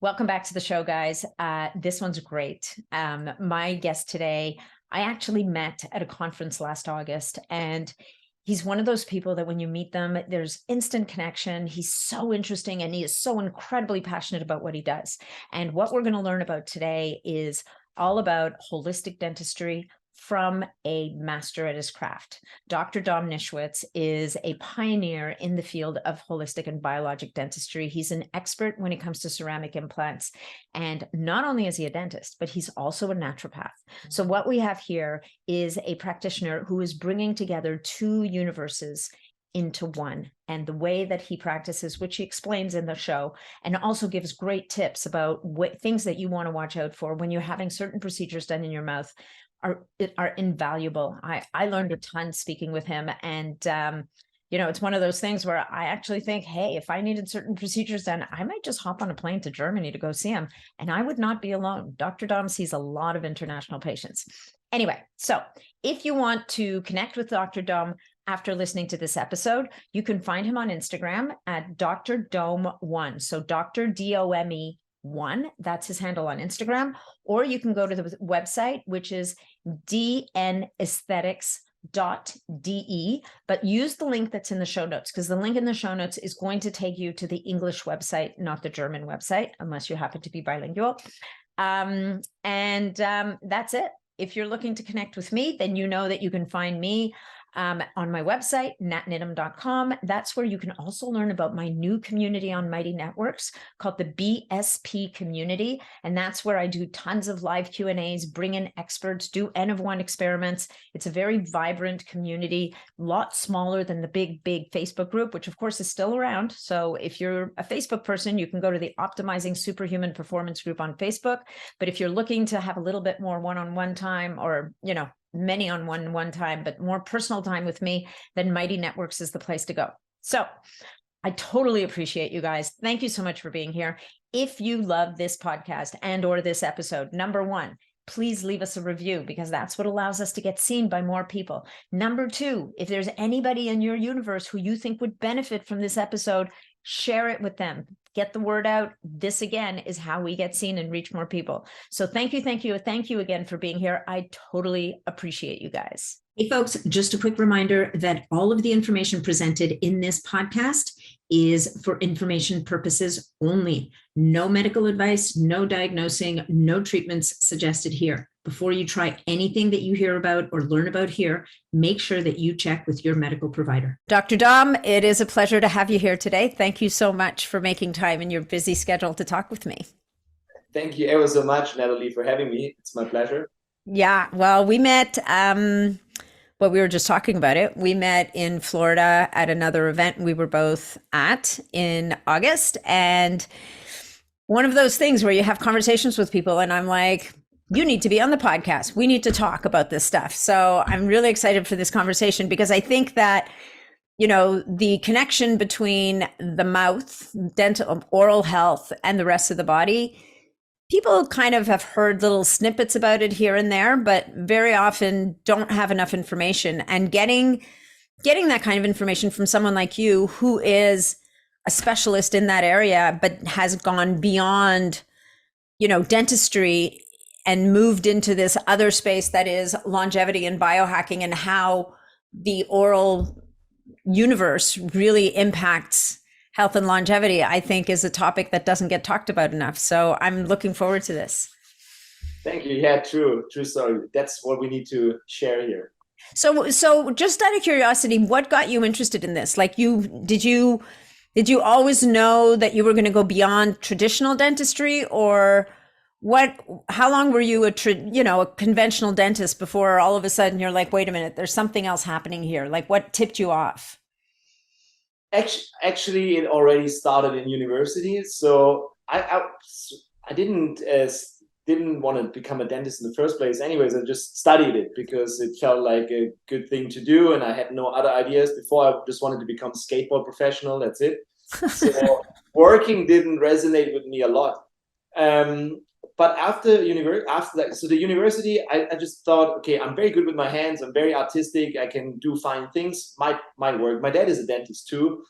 Welcome back to the show, guys. This one's great. My guest today, I actually met at a conference last August, and he's one of those people that when you meet them, there's instant connection. He's so interesting, and he is so incredibly passionate about what he does. And what we're going to learn about today is all about holistic dentistry from a master at his craft. Dr. Dominik Nischwitz is a pioneer in the field of holistic and biologic dentistry. He's an expert when it comes to ceramic implants. And not only is he a dentist, but he's also a naturopath. So what we have here is a practitioner who is bringing together two universes into one, and the way that he practices, which he explains in the show, and also gives great tips about things that you want to watch out for when you're having certain procedures done in your mouth are invaluable. I learned a ton speaking with him, and it's one of those things where I actually think, hey, if I needed certain procedures done, I might just hop on a plane to Germany to go see him, and I would not be alone. Dr. Dome sees a lot of international patients. Anyway, so if you want to connect with Dr. Dome after listening to this episode, you can find him on Instagram at Dr.Dome1. So Dr. Dome 1, that's his handle on Instagram, or you can go to the website, which is dnaesthetics.de, but use the link that's in the show notes, because the link in the show notes is going to take you to the English website, not the German website, unless you happen to be bilingual. That's it. If you're looking to connect with me, then you know that you can find me on my website, natniddam.com. That's where you can also learn about my new community on Mighty Networks called the BSP community. And that's where I do tons of live Q&As, bring in experts, do N of 1 experiments. It's a very vibrant community, a lot smaller than the big Facebook group, which of course is still around. So if you're a Facebook person, you can go to the Optimizing Superhuman Performance group on Facebook. But if you're looking to have a little bit more one-on-one time, or, many on one time, but more personal time with me, then Mighty Networks is the place to go. So I totally appreciate you guys. Thank you so much for being here. If you love this podcast and or this episode, number one, please leave us a review, because that's what allows us to get seen by more people. Number two, if there's anybody in your universe who you think would benefit from this episode, share it with them. Get the word out. This, again, is how we get seen and reach more people. So thank you again for being here. I totally appreciate you guys. Hey, folks, just a quick reminder that all of the information presented in this podcast is for information purposes only. No medical advice, no diagnosing, no treatments suggested here. Before you try anything that you hear about or learn about here, make sure that you check with your medical provider. Dr. Dom, it is a pleasure to have you here today. Thank you so much for making time in your busy schedule to talk with me. Thank you ever so much, Natalie, for having me. It's my pleasure. Yeah, well, we met, we were just talking about it. We met in Florida at another event we were both at in August. And one of those things where you have conversations with people and I'm like, you need to be on the podcast. We need to talk about this stuff. So I'm really excited for this conversation, because I think that, the connection between the mouth, dental, oral health, and the rest of the body, people kind of have heard little snippets about it here and there, but very often don't have enough information. And getting that kind of information from someone like you, who is a specialist in that area, but has gone beyond, dentistry and moved into this other space that is longevity and biohacking, and how the oral universe really impacts health and longevity, I think is a topic that doesn't get talked about enough. So I'm looking forward to this. Thank you. Yeah, true story. That's what we need to share here. So just out of curiosity, what got you interested in this? Like, did you always know that you were going to go beyond traditional dentistry, or how long were you a conventional dentist before all of a sudden you're like, wait a minute, there's something else happening here? Like, what tipped you off? Actually, it already started in university. So I didn't want to become a dentist in the first place. Anyways, I just studied it because it felt like a good thing to do, and I had no other ideas before. I just wanted to become a skateboard professional. That's it. So working didn't resonate with me a lot. But after the university, I just thought, okay, I'm very good with my hands. I'm very artistic. I can do fine things. Might work. My dad is a dentist too,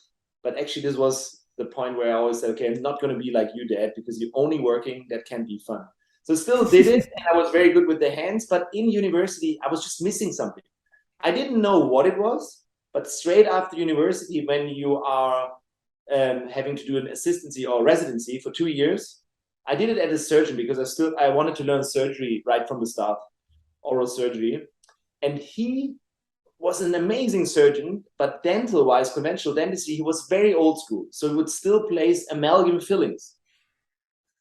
but actually this was the point where I always said, okay, I'm not going to be like you, Dad, because you're only working. That can't be fun. So still did it, and I was very good with the hands. But in university, I was just missing something. I didn't know what it was, but straight after university, when you are having to do an assistancy or residency for 2 years, I did it as a surgeon because I wanted to learn surgery right from the start, oral surgery. And he was an amazing surgeon, but dental-wise, conventional dentistry, he was very old school. So he would still place amalgam fillings.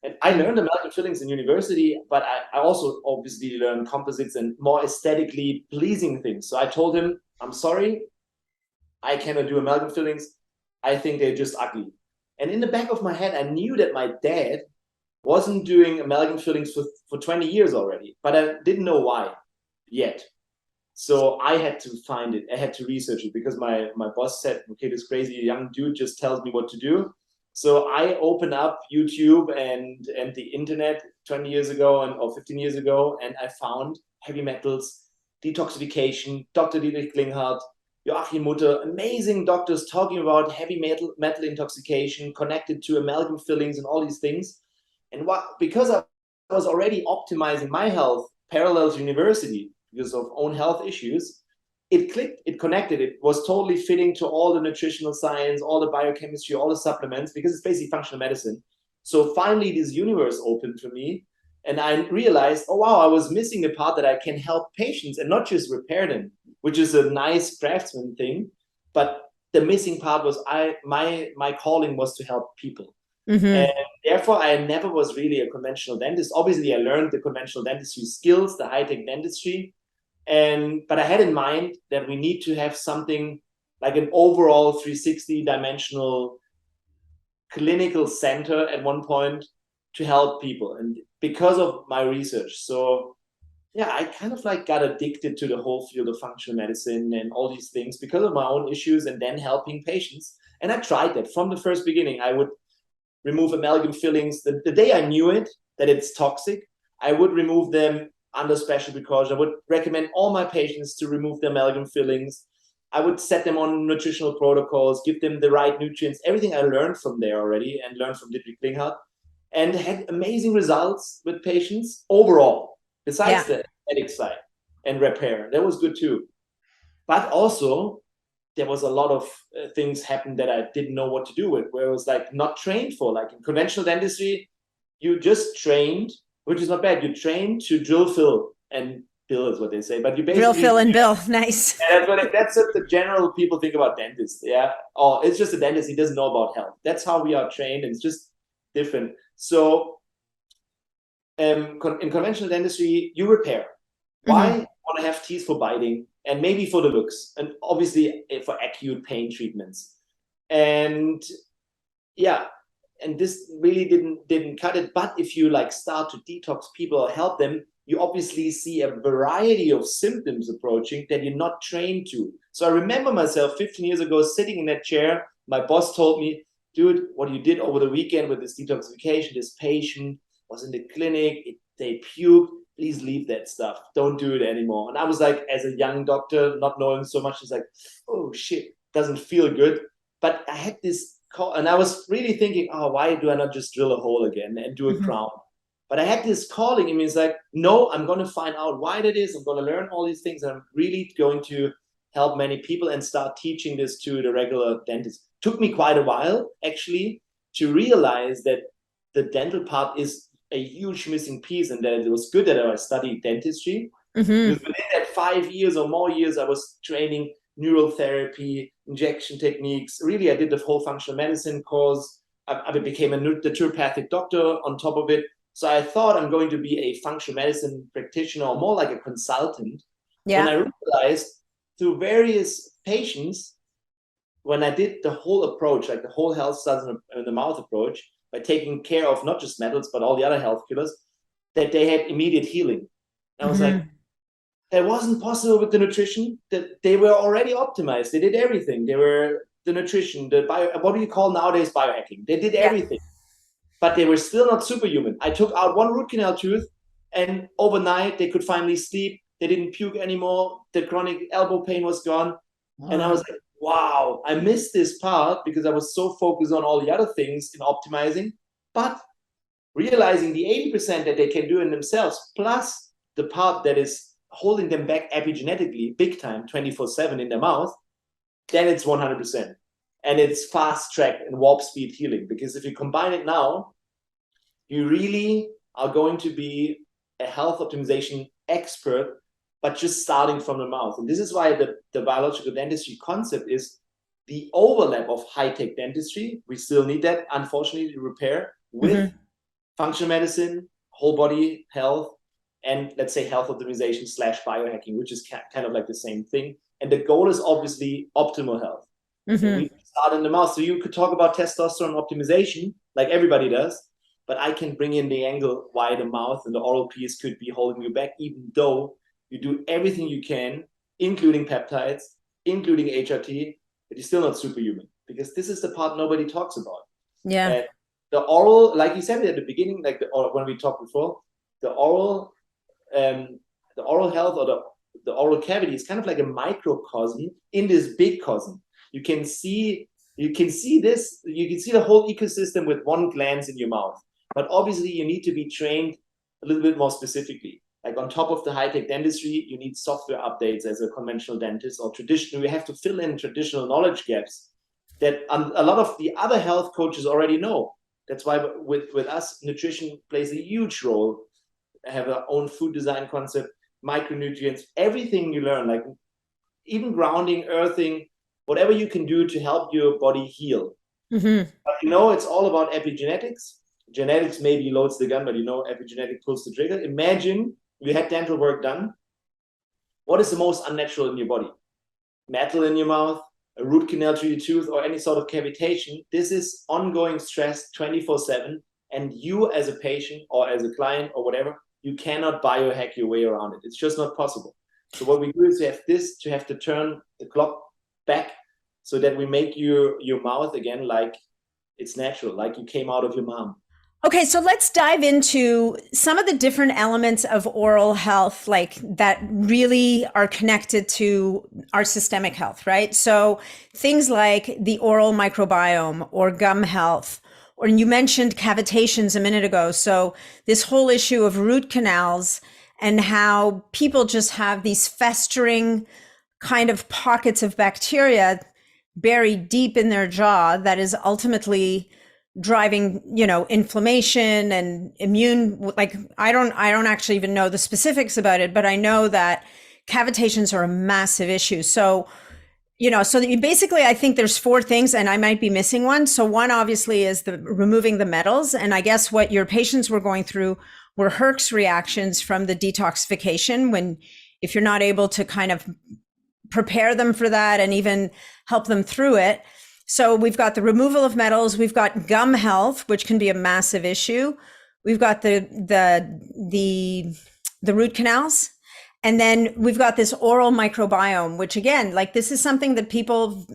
And I learned amalgam fillings in university, but I also obviously learned composites and more aesthetically pleasing things. So I told him, I'm sorry, I cannot do amalgam fillings. I think they're just ugly. And in the back of my head, I knew that my dad wasn't doing amalgam fillings for 20 years already, but I didn't know why yet. So I had to find it. I had to research it because my boss said, okay, this crazy young dude just tells me what to do. So I opened up YouTube and the internet 20 years ago or 15 years ago, and I found heavy metals, detoxification, Dr. Dietrich Klinghardt, Joachim Mutter, amazing doctors talking about heavy metal intoxication connected to amalgam fillings and all these things. And because I was already optimizing my health parallel to university because of own health issues, it clicked, it connected, it was totally fitting to all the nutritional science, all the biochemistry, all the supplements, because it's basically functional medicine. So finally this universe opened for me, and I realized, oh wow, I was missing the part that I can help patients and not just repair them, which is a nice craftsman thing, but the missing part was my calling was to help people. And therefore, I never was really a conventional dentist. Obviously, I learned the conventional dentistry skills, the high-tech dentistry, but I had in mind that we need to have something like an overall 360 dimensional clinical center at one point to help people, and because of my research. So yeah, I kind of like got addicted to the whole field of functional medicine and all these things because of my own issues, and then helping patients. And I tried that from the first beginning. I would remove amalgam fillings. The day I knew that it's toxic, I would remove them under special precaution. I would recommend all my patients to remove the amalgam fillings. I would set them on nutritional protocols, give them the right nutrients, everything I learned from there already and learned from Dietrich Klinghardt, and had amazing results with patients overall, besides the aesthetic side and repair. That was good too. But also, there was a lot of things happened that I didn't know what to do with, where I was like not trained for. Like in conventional dentistry, you just trained, which is not bad. You train to drill, fill, and bill is what they say. But you basically drill, fill, and bill. Nice. That's what the general people think about dentists. Yeah. Oh, it's just a dentist. He doesn't know about health. That's how we are trained, and it's just different. So in conventional dentistry, you repair. Why? Want to have teeth for biting and maybe for the looks, and obviously for acute pain treatments. And yeah, and this really didn't cut it. But if you like start to detox people or help them, you obviously see a variety of symptoms approaching that you're not trained to. So I remember myself 15 years ago sitting in that chair. My boss told me, dude, what you did over the weekend with this detoxification, this patient was in the clinic, they puked, please leave that stuff. Don't do it anymore. And I was like, as a young doctor, not knowing so much, it's like, oh shit, doesn't feel good. But I had this call, and I was really thinking, oh, why do I not just drill a hole again and do a crown? But I had this calling. It means like, no, I'm going to find out why that is. I'm going to learn all these things. And I'm really going to help many people and start teaching this to the regular dentist. Took me quite a while, actually, to realize that the dental part is a huge missing piece, and that it was good that I studied dentistry. Because within that 5 years or more years, I was training neural therapy, injection techniques. Really, I did the whole functional medicine course. I became a naturopathic doctor on top of it. So I thought I'm going to be a functional medicine practitioner, or more like a consultant. Yeah. When I realized through various patients, when I did the whole approach, like the whole health starts in the mouth approach, by taking care of not just metals, but all the other health killers, that they had immediate healing. And I was like, that wasn't possible with the nutrition. That they were already optimized. They did everything. They were the nutrition, what do you call nowadays biohacking? They did everything. But they were still not superhuman. I took out one root canal tooth, and overnight they could finally sleep. They didn't puke anymore. The chronic elbow pain was gone. And I was like, wow, I missed this part because I was so focused on all the other things in optimizing. But realizing the 80% that they can do in themselves, plus the part that is holding them back epigenetically, big time, 24/7 in their mouth, then it's 100%. And it's fast track and warp speed healing. Because if you combine it now, you really are going to be a health optimization expert, but just starting from the mouth. And this is why the biological dentistry concept is the overlap of high-tech dentistry. We still need that, unfortunately, to repair with functional medicine, whole body health, and let's say health optimization / biohacking, which is kind of like the same thing. And the goal is obviously optimal health. And we start in the mouth. So you could talk about testosterone optimization like everybody does, but I can bring in the angle why the mouth and the oral piece could be holding you back, even though you do everything you can, including peptides, including HRT, but you're still not superhuman, because this is the part nobody talks about. Yeah. And the oral, like you said at the beginning, like when we talked before, the oral health, or the oral cavity is kind of like a microcosm in this big cosm. You can see this, you can see the whole ecosystem with one glance in your mouth. But obviously you need to be trained a little bit more specifically. Like on top of the high-tech dentistry, you need software updates as a conventional dentist, or traditional. We have to fill in traditional knowledge gaps that a lot of the other health coaches already know. That's why with us, nutrition plays a huge role. I have our own food design concept, micronutrients, everything you learn, like even grounding, earthing, whatever you can do to help your body heal. But it's all about epigenetics. Genetics maybe loads the gun, but epigenetic pulls the trigger. Imagine you had dental work done. What is the most unnatural in your body? Metal in your mouth, a root canal to your tooth, or any sort of cavitation. This is ongoing stress 24/7. And you as a patient or as a client or whatever, you cannot biohack your way around it. It's just not possible. So what we do is to have to turn the clock back so that we make your mouth again like it's natural, like you came out of your mom. Okay, so let's dive into some of the different elements of oral health, like that really are connected to our systemic health, right? So things like the oral microbiome or gum health, or you mentioned cavitations a minute ago. So this whole issue of root canals and how people just have these festering kind of pockets of bacteria buried deep in their jaw that is ultimately driving, inflammation and immune, like I don't actually even know the specifics about it, but I know that cavitations are a massive issue. So, so that basically, I think there's 4 things, and I might be missing one. So one obviously is removing the metals. And I guess what your patients were going through were Herx reactions from the detoxification, if you're not able to kind of prepare them for that and even help them through it. So we've got the removal of metals. We've got gum health, which can be a massive issue. We've got the root canals. And then we've got this oral microbiome, which again, like this is something that people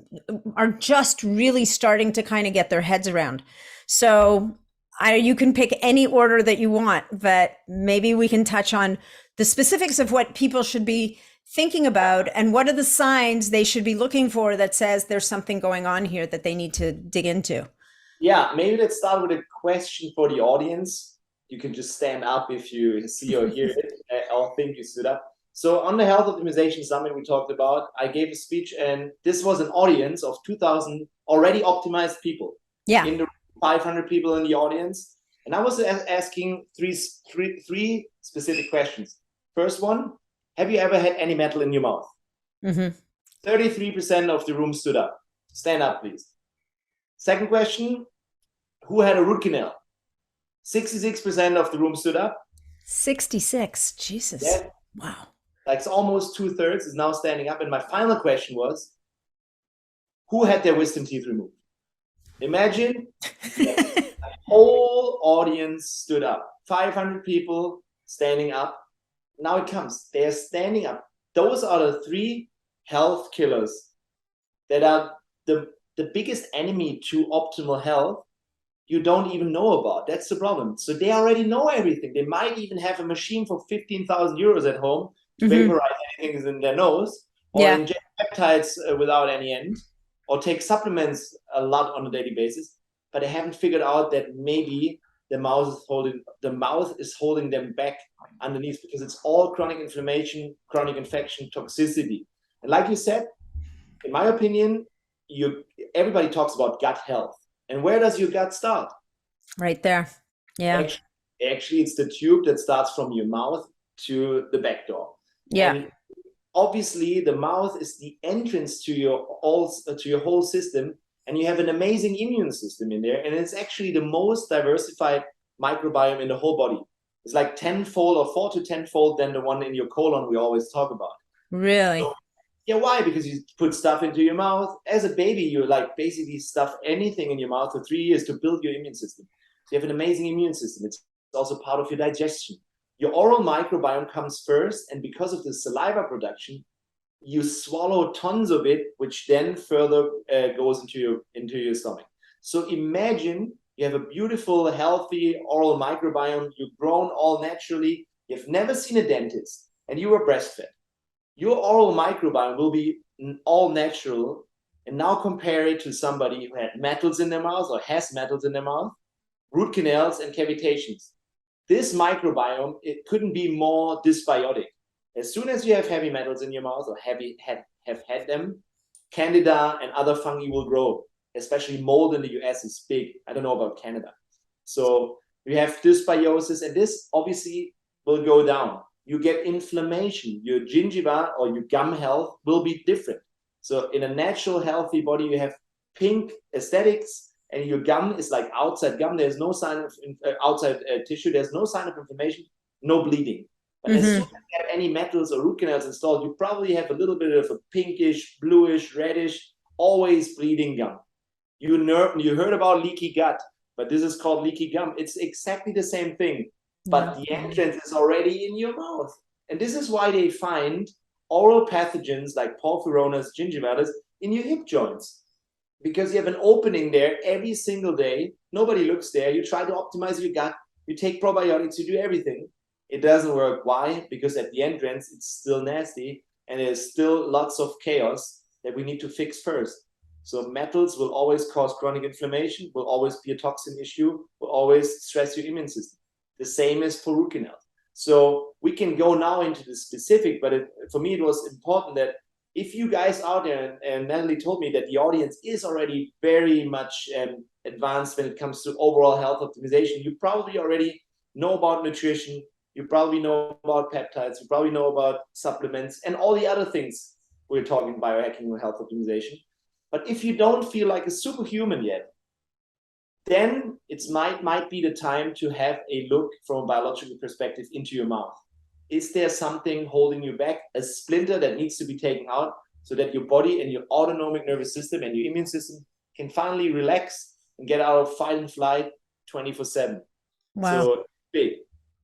are just really starting to kind of get their heads around. So you can pick any order that you want, but maybe we can touch on the specifics of what people should be thinking about and what are the signs they should be looking for that says there's something going on here that they need to dig into. Yeah, maybe let's start with a question for the audience. You can just stand up if you see or hear it, or think you stood up. So on the Health Optimization Summit we talked about, I gave a speech, and this was an audience of 2,000 already optimized people. Yeah. In the 500 people in the audience. And I was asking three specific questions. First one, have you ever had any metal in your mouth? 33% of the room stood up. Stand up, please. Second question, who had a root canal? 66% of the room stood up. 66, Jesus. Yeah. Wow. Like it's almost 2/3 is now standing up. And my final question was, who had their wisdom teeth removed? Imagine the whole audience stood up. 500 people standing up. Now it comes. They're standing up. Those are the 3 health killers that are the biggest enemy to optimal health you don't even know about. That's the problem. So they already know everything. They might even have a machine for 15,000 euros at home to vaporize anything in their nose, or inject peptides without any end. or take supplements a lot on a daily basis, but they haven't figured out that maybe the mouth is holding them back underneath, because it's all chronic inflammation, chronic infection, toxicity. And like you said, in my opinion, everybody talks about gut health. And where does your gut start? Right there. Yeah. Actually, it's the tube that starts from your mouth to the back door. Yeah. And obviously, the mouth is the entrance to your whole system, and you have an amazing immune system in there. And it's actually the most diversified microbiome in the whole body. It's like 10-fold or 4 to 10-fold than the one in your colon we always talk about. Really? So, yeah, why? Because you put stuff into your mouth. As a baby, you like basically stuff anything in your mouth for 3 years to build your immune system. So you have an amazing immune system. It's also part of your digestion. Your oral microbiome comes first, and because of the saliva production, you swallow tons of it, which then further goes into your stomach. So imagine you have a beautiful, healthy oral microbiome. You've grown all naturally. You've never seen a dentist, and you were breastfed. Your oral microbiome will be all natural. And now compare it to somebody who had metals in their mouth or has metals in their mouth, root canals, and cavitations. This microbiome, it couldn't be more dysbiotic. As soon as you have heavy metals in your mouth or have had them, candida and other fungi will grow. Especially mold in the US is big. I don't know about Canada. So you have dysbiosis, and this obviously will go down. You get inflammation. Your gingiva or your gum health will be different. So in a natural, healthy body, you have pink aesthetics, and your gum is like outside gum. There's no sign of outside tissue. There's no sign of inflammation, no bleeding. But as soon as you have any metals or root canals installed, you probably have a little bit of a pinkish, bluish, reddish, always bleeding gum. You heard about leaky gut, but this is called leaky gum. It's exactly the same thing, but the entrance is already in your mouth. And this is why they find oral pathogens like porphyronas, gingivitis in your hip joints, because you have an opening there every single day. Nobody looks there. You try to optimize your gut. You take probiotics. You do everything. It doesn't work. Why? Because at the entrance, it's still nasty, and there's still lots of chaos that we need to fix first. So metals will always cause chronic inflammation, will always be a toxin issue, will always stress your immune system. The same is for root canals. So we can go now into the specific, but for me, it was important that if you guys out there, and Natalie told me that the audience is already very much advanced when it comes to overall health optimization, you probably already know about nutrition, you probably know about peptides, you probably know about supplements, and all the other things we're talking biohacking and health optimization. But if you don't feel like a superhuman yet, then it might be the time to have a look from a biological perspective into your mouth. Is there something holding you back, a splinter that needs to be taken out so that your body and your autonomic nervous system and your immune system can finally relax and get out of fight and flight 24/7? Wow. So big.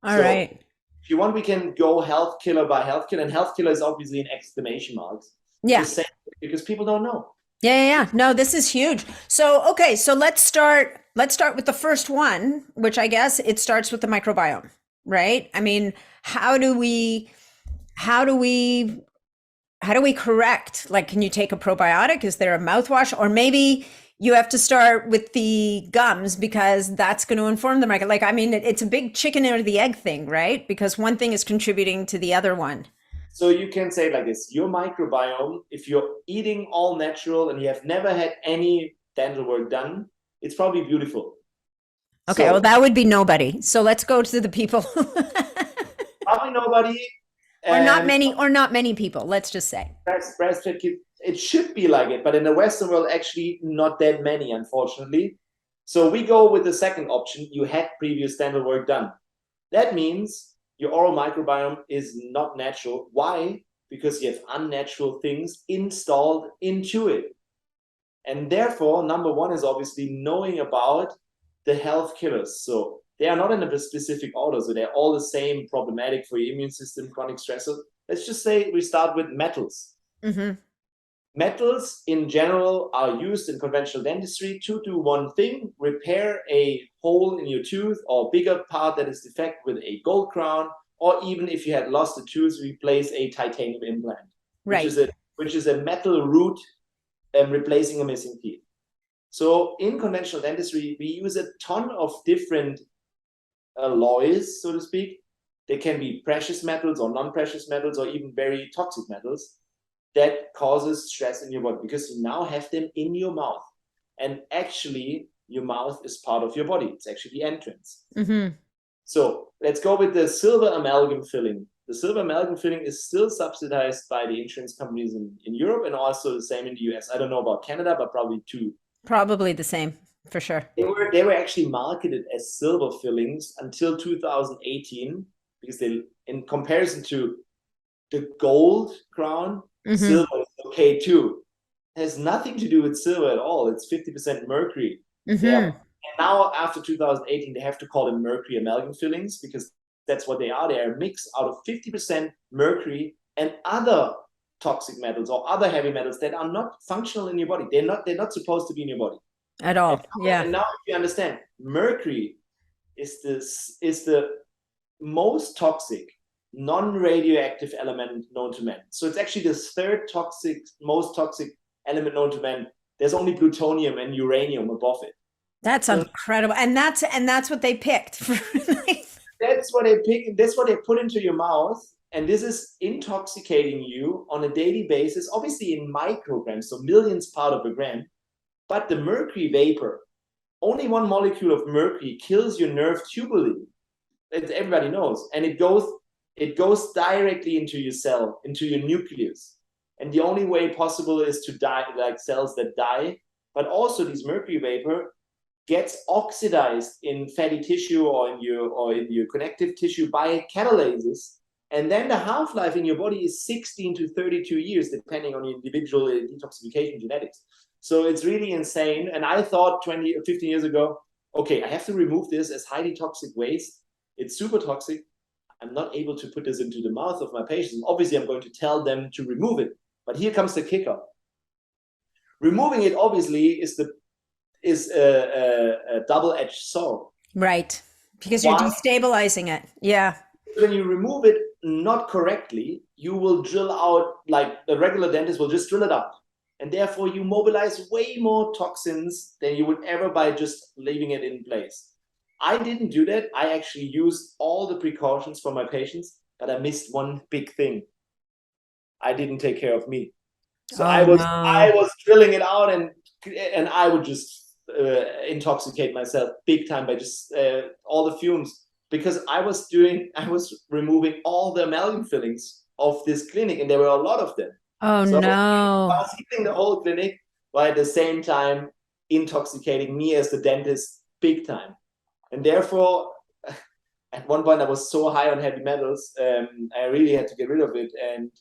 All right. If you want, we can go health killer by health killer, and health killer is obviously in exclamation marks. Yeah. Just saying, because people don't know. Yeah. No, this is huge. So, okay. So let's start with the first one, which I guess it starts with the microbiome, right? I mean, how do we correct? Like, can you take a probiotic? Is there a mouthwash? Or maybe you have to start with the gums because that's going to inform the micro. Like, I mean, it's a big chicken or the egg thing, right? Because one thing is contributing to the other one. So you can say like this, your microbiome, if you're eating all natural and you have never had any dental work done, it's probably beautiful. Okay, well, that would be nobody. So let's go to the people. Probably nobody. Or not many people, let's just say. Breastfed kids, it should be like it, but in the Western world, actually not that many, unfortunately. So we go with the second option. You had previous dental work done. That means your oral microbiome is not natural. Why? Because you have unnatural things installed into it. And therefore, number one is obviously knowing about the health killers. So they are not in a specific order. So they're all the same, problematic for your immune system, chronic stressors. Let's just say we start with metals. Mm-hmm. Metals in general are used in conventional dentistry to do one thing: repair a hole in your tooth or bigger part that is defect with a gold crown, or even if you had lost a tooth, replace a titanium implant, right? Which is a metal root replacing a missing teeth. So in conventional dentistry, we use a ton of different alloys, so to speak. They can be precious metals or non-precious metals or even very toxic metals that causes stress in your body because you now have them in your mouth. And actually, your mouth is part of your body. It's actually the entrance. Mm-hmm. So let's go with the silver amalgam filling. The silver amalgam filling is still subsidized by the insurance companies in Europe and also the same in the US. I don't know about Canada, but probably too. Probably the same, for sure. They were actually marketed as silver fillings until 2018 because they, in comparison to the gold crown, silver is okay too. It has nothing to do with silver at all. It's 50% mercury. And now after 2018, they have to call them mercury amalgam fillings because that's what they are. They are a mix out of 50% mercury and other toxic metals or other heavy metals that are not functional in your body. They're not supposed to be in your body at all. And now if you understand, mercury is the most toxic non-radioactive element known to man. So it's actually the third most toxic element known to man. There's only plutonium and uranium above it. That's incredible. And that's what they picked. That's what they pick. That's what they put into your mouth. And this is intoxicating you on a daily basis, obviously in micrograms, so millionths part of a gram. But the mercury vapor, only one molecule of mercury kills your nerve tubuli. That everybody knows. And it goes directly into your cell, into your nucleus. And the only way possible is to die, like cells that die. But also this mercury vapor gets oxidized in fatty tissue or in your connective tissue by catalases. And then the half-life in your body is 16 to 32 years, depending on the individual detoxification genetics. So it's really insane. And I thought 20 or 15 years ago, okay, I have to remove this as highly toxic waste. It's super toxic. I'm not able to put this into the mouth of my patients. Obviously, I'm going to tell them to remove it. But here comes the kicker. Removing it, obviously, is a double-edged sword. Right. Because you're destabilizing it. Yeah. When you remove it not correctly, you will drill out, like a regular dentist will just drill it out. And therefore, you mobilize way more toxins than you would ever by just leaving it in place. I didn't do that. I actually used all the precautions for my patients, but I missed one big thing. I didn't take care of me. So I was drilling it out and I would just intoxicate myself big time by just all the fumes. Because I was removing all the amalgam fillings of this clinic, and there were a lot of them. Oh, so no. I was healing the whole clinic, while at the same time intoxicating me as the dentist big time. And therefore, at one point I was so high on heavy metals, I really had to get rid of it. And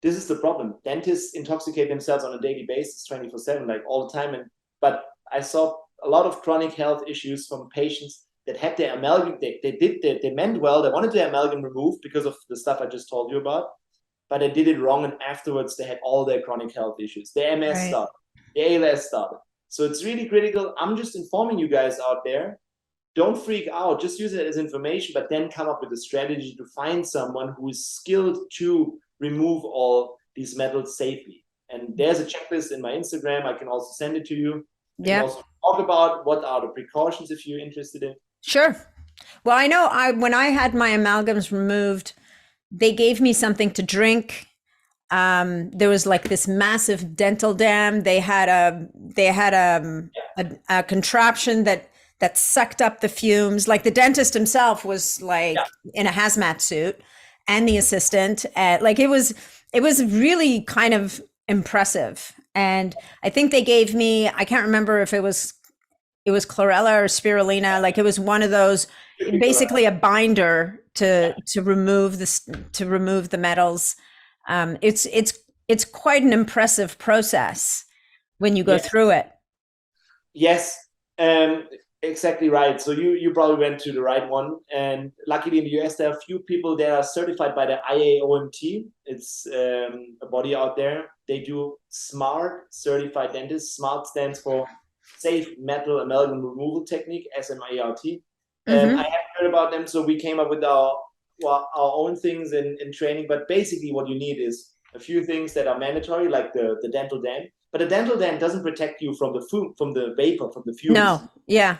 this is the problem. Dentists intoxicate themselves on a daily basis, 24/7, like all the time. But I saw a lot of chronic health issues from patients that had their amalgam, they meant well, they wanted their amalgam removed because of the stuff I just told you about, but they did it wrong, and afterwards they had all their chronic health issues. The MS started, the ALS started. So it's really critical. I'm just informing you guys out there, don't freak out, just use it as information, but then come up with a strategy to find someone who is skilled to remove all these metals safely. And there's a checklist in my Instagram. I can also send it to you. Yeah. Also talk about what are the precautions if you're interested in. Sure. Well, I know when I had my amalgams removed, they gave me something to drink. There was like this massive dental dam. They had a contraption that sucked up the fumes. Like the dentist himself was like in a hazmat suit, and the assistant. Like it was really kind of impressive. And I think they gave me, I can't remember if it was chlorella or spirulina. Like it was one of those, basically a binder to remove the metals. It's quite an impressive process when you go through it. Yes, exactly right. So you probably went to the right one. And luckily in the US, there are a few people that are certified by the IAOMT. It's a body out there. They do SMART, certified dentists. SMART stands for Safe Metal Amalgam Removal Technique, SMART. I haven't heard about them, so we came up with our own things in training. But basically what you need is a few things that are mandatory, like the dental dam. But a dental dam doesn't protect you from the food, from the vapor, from the fumes. No, yeah.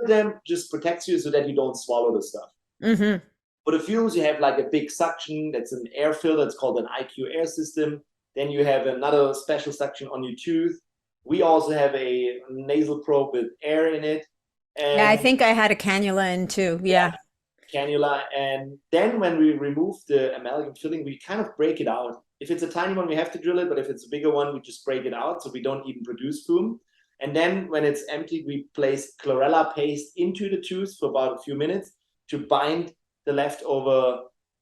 Them just protects you so that you don't swallow the stuff. Mm-hmm. For the fumes, you have like a big suction that's an air filter. It's called an IQ air system. Then you have another special suction on your tooth. We also have a nasal probe with air in it. And Yeah, I think I had a cannula in too. Yeah. cannula. And then when we remove the amalgam filling, we kind of break it out. If it's a tiny one, we have to drill it, but if it's a bigger one, we just break it out so we don't even produce foam. And then when it's empty, we place chlorella paste into the tooth for about a few minutes to bind the leftover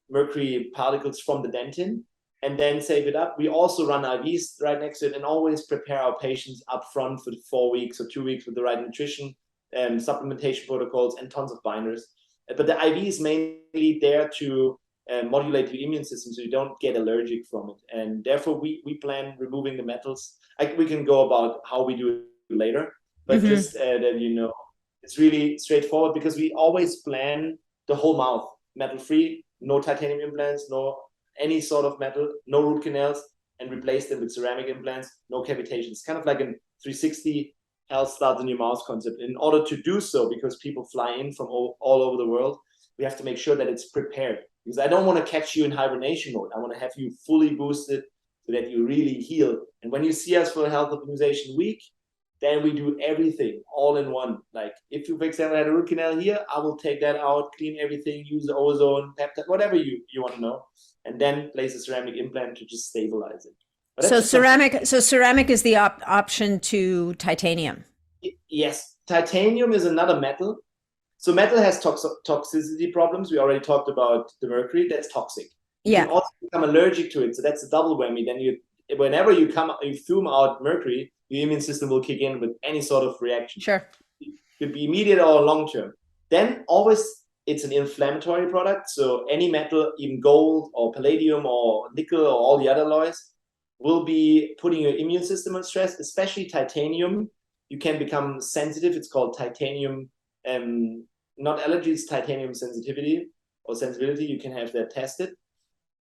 mercury particles from the dentin and then save it up. We also run IVs right next to it and always prepare our patients up front for the 4 weeks or 2 weeks with the right nutrition, supplementation protocols, and tons of binders. But the IV is mainly there to modulate the immune system so you don't get allergic from it. And therefore, we plan removing the metals. We can go about how we do it later, but just that you know, it's really straightforward because we always plan the whole mouth metal free, no titanium implants, no any sort of metal, no root canals, and replace them with ceramic implants, no cavitation. It's kind of like a 360 health starts in your mouth concept. In order to do so, because people fly in from all over the world, we have to make sure that it's prepared, because I don't want to catch you in hibernation mode. I want to have you fully boosted so that you really heal. And when you see us for a health optimization week, then we do everything all in one. Like if you, for example, had a root canal here, I will take that out, clean everything, use the ozone, peptide, whatever you want to know, and then place a ceramic implant to just stabilize it. So ceramic is the option to titanium. Yes, titanium is another metal. So metal has toxicity problems. We already talked about the mercury. That's toxic. You can also become allergic to it. So that's a double whammy. Then whenever you fume out mercury, your immune system will kick in with any sort of reaction. Sure. It could be immediate or long term. Then always it's an inflammatory product. So any metal, even gold or palladium or nickel or all the other alloys, will be putting your immune system on stress, especially titanium. You can become sensitive. It's called titanium, not allergies, titanium sensitivity or sensibility. You can have that tested.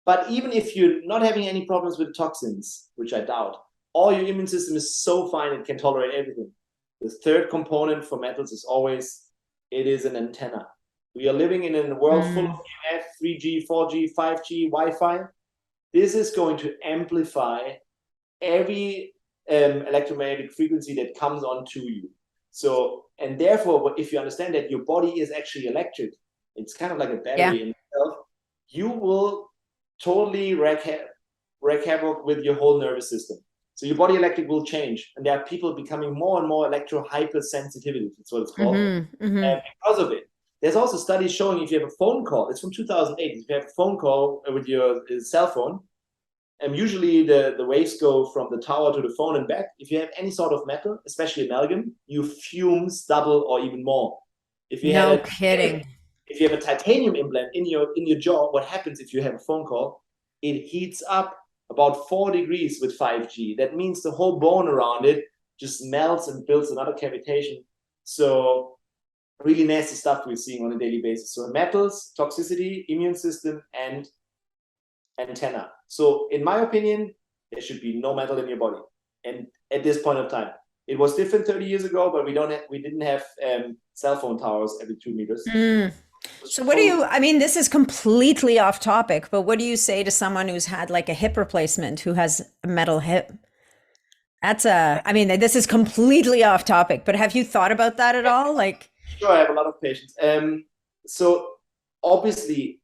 But even if you're not having any problems with toxins, which I doubt, or your immune system is so fine it can tolerate everything, the third component for metals is always, it is an antenna. We are living in a world full of 3G, 4G, 5G, Wi-Fi. This is going to amplify every electromagnetic frequency that comes onto you. So, and therefore, if you understand that your body is actually electric, it's kind of like a battery in itself, you will totally wreak havoc with your whole nervous system. So your body electric will change. And there are people becoming more and more electro-hypersensitivity. That's what it's called. And because of it, there's also studies showing if you have a phone call, it's from 2008, if you have a phone call with your cell phone, and usually the waves go from the tower to the phone and back. If you have any sort of metal, especially amalgam, you fumes double or even more. If you if you have a titanium implant in your jaw, what happens if you have a phone call? It heats up about 4 degrees with 5G. That means the whole bone around it just melts and builds another cavitation. So really nasty stuff we're seeing on a daily basis. So metals, toxicity, immune system, and antenna. So in my opinion, there should be no metal in your body. And at this point of time, it was different 30 years ago, but we didn't have cell phone towers every 2 meters. So what do you, I mean, this is completely off topic, but what do you say to someone who's had like a hip replacement who has a metal hip? I mean, this is completely off topic, but have you thought about that at all? Like, sure, I have a lot of patients. So obviously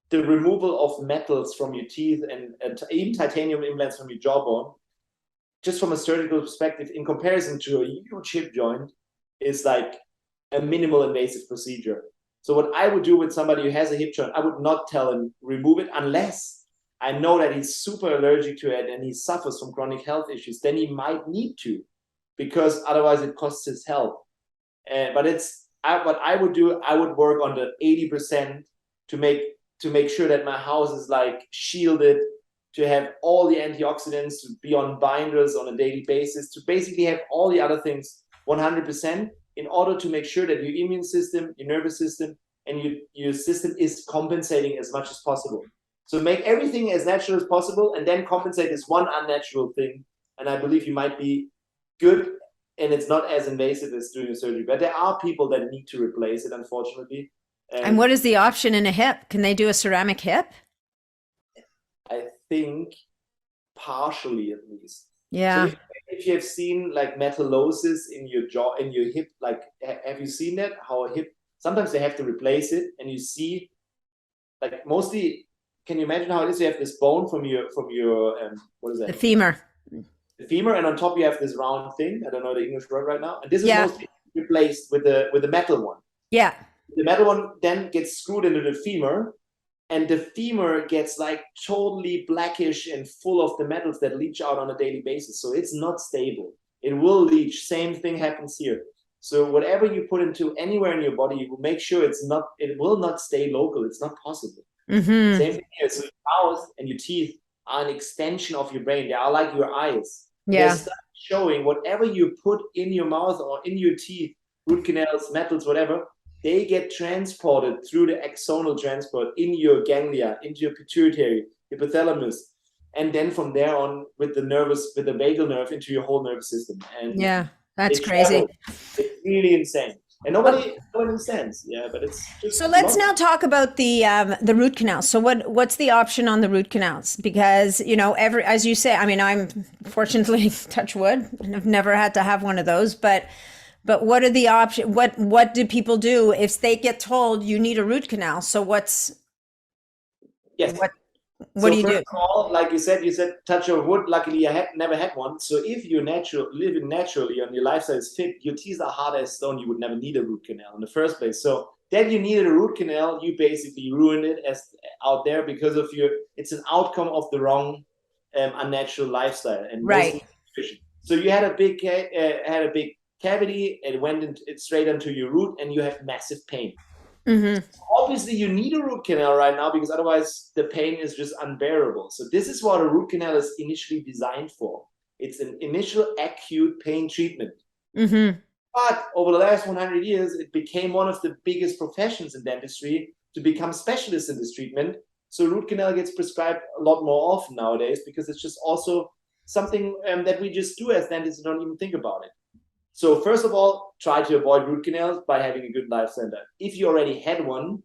the removal of metals from your teeth and even titanium implants from your jawbone, just from a surgical perspective, in comparison to a huge hip joint, is like a minimal invasive procedure. So what I would do with somebody who has a hip joint, I would not tell him remove it unless I know that he's super allergic to it and he suffers from chronic health issues. Then he might need to, because otherwise it costs his health. But what I would do, I would work on the 80% to make sure that my house is like shielded, to have all the antioxidants, to be on binders on a daily basis, to basically have all the other things 100%, in order to make sure that your immune system, your nervous system, and your system is compensating as much as possible. So make everything as natural as possible, and then compensate this one unnatural thing and I believe you might be good, and it's not as invasive as doing a surgery. But there are people that need to replace it, unfortunately. And what is the option in a hip? Can they do a ceramic hip? I think partially, at least. Yeah. So if you have seen like metallosis in your jaw, in your hip, like have you seen that? How a hip, sometimes they have to replace it, and you see, like mostly, can you imagine how it is? You have this bone from your what is that? The femur. The femur, and on top you have this round thing. I don't know the English word right now. And this is Yeah. mostly replaced with the metal one. Yeah. The metal one then gets screwed into the femur, and the femur gets like totally blackish and full of the metals that leach out on a daily basis. So it's not stable. It will leach. Same thing happens here. So whatever you put into anywhere in your body, you will make sure it will not stay local. It's not possible. Mm-hmm. Same thing here. So your mouth and your teeth are an extension of your brain. They are like your eyes. Yeah. They're showing whatever you put in your mouth or in your teeth, root canals, metals, whatever, they get transported through the axonal transport in your ganglia, into your pituitary, hypothalamus, and then from there on with the vagal nerve into your whole nervous system. And yeah, that's crazy. It's really insane. And nobody understands. Yeah, but it's just. So let's now talk about the root canals. So what's the option on the root canals? Because, you know, as you say, I mean, I'm fortunately, touch wood, and I've never had to have one of those, but what are the options? What do people do if they get told you need a root canal? So what do you do? First of all, like you said touch of wood. Luckily, I never had one. So if you're living naturally and your lifestyle is fit, your teeth are hard as stone, you would never need a root canal in the first place. So then you needed a root canal, you basically ruined it out there because of it's an outcome of the wrong unnatural lifestyle and right. So you had a big cavity, it went straight into your root, and you have massive pain. Mm-hmm. Obviously, you need a root canal right now because otherwise the pain is just unbearable. So this is what a root canal is initially designed for. It's an initial acute pain treatment. Mm-hmm. But over the last 100 years, it became one of the biggest professions in dentistry to become specialists in this treatment. So root canal gets prescribed a lot more often nowadays because it's just also something that we just do as dentists and don't even think about it. So first of all, try to avoid root canals by having a good lifestyle. If you already had one,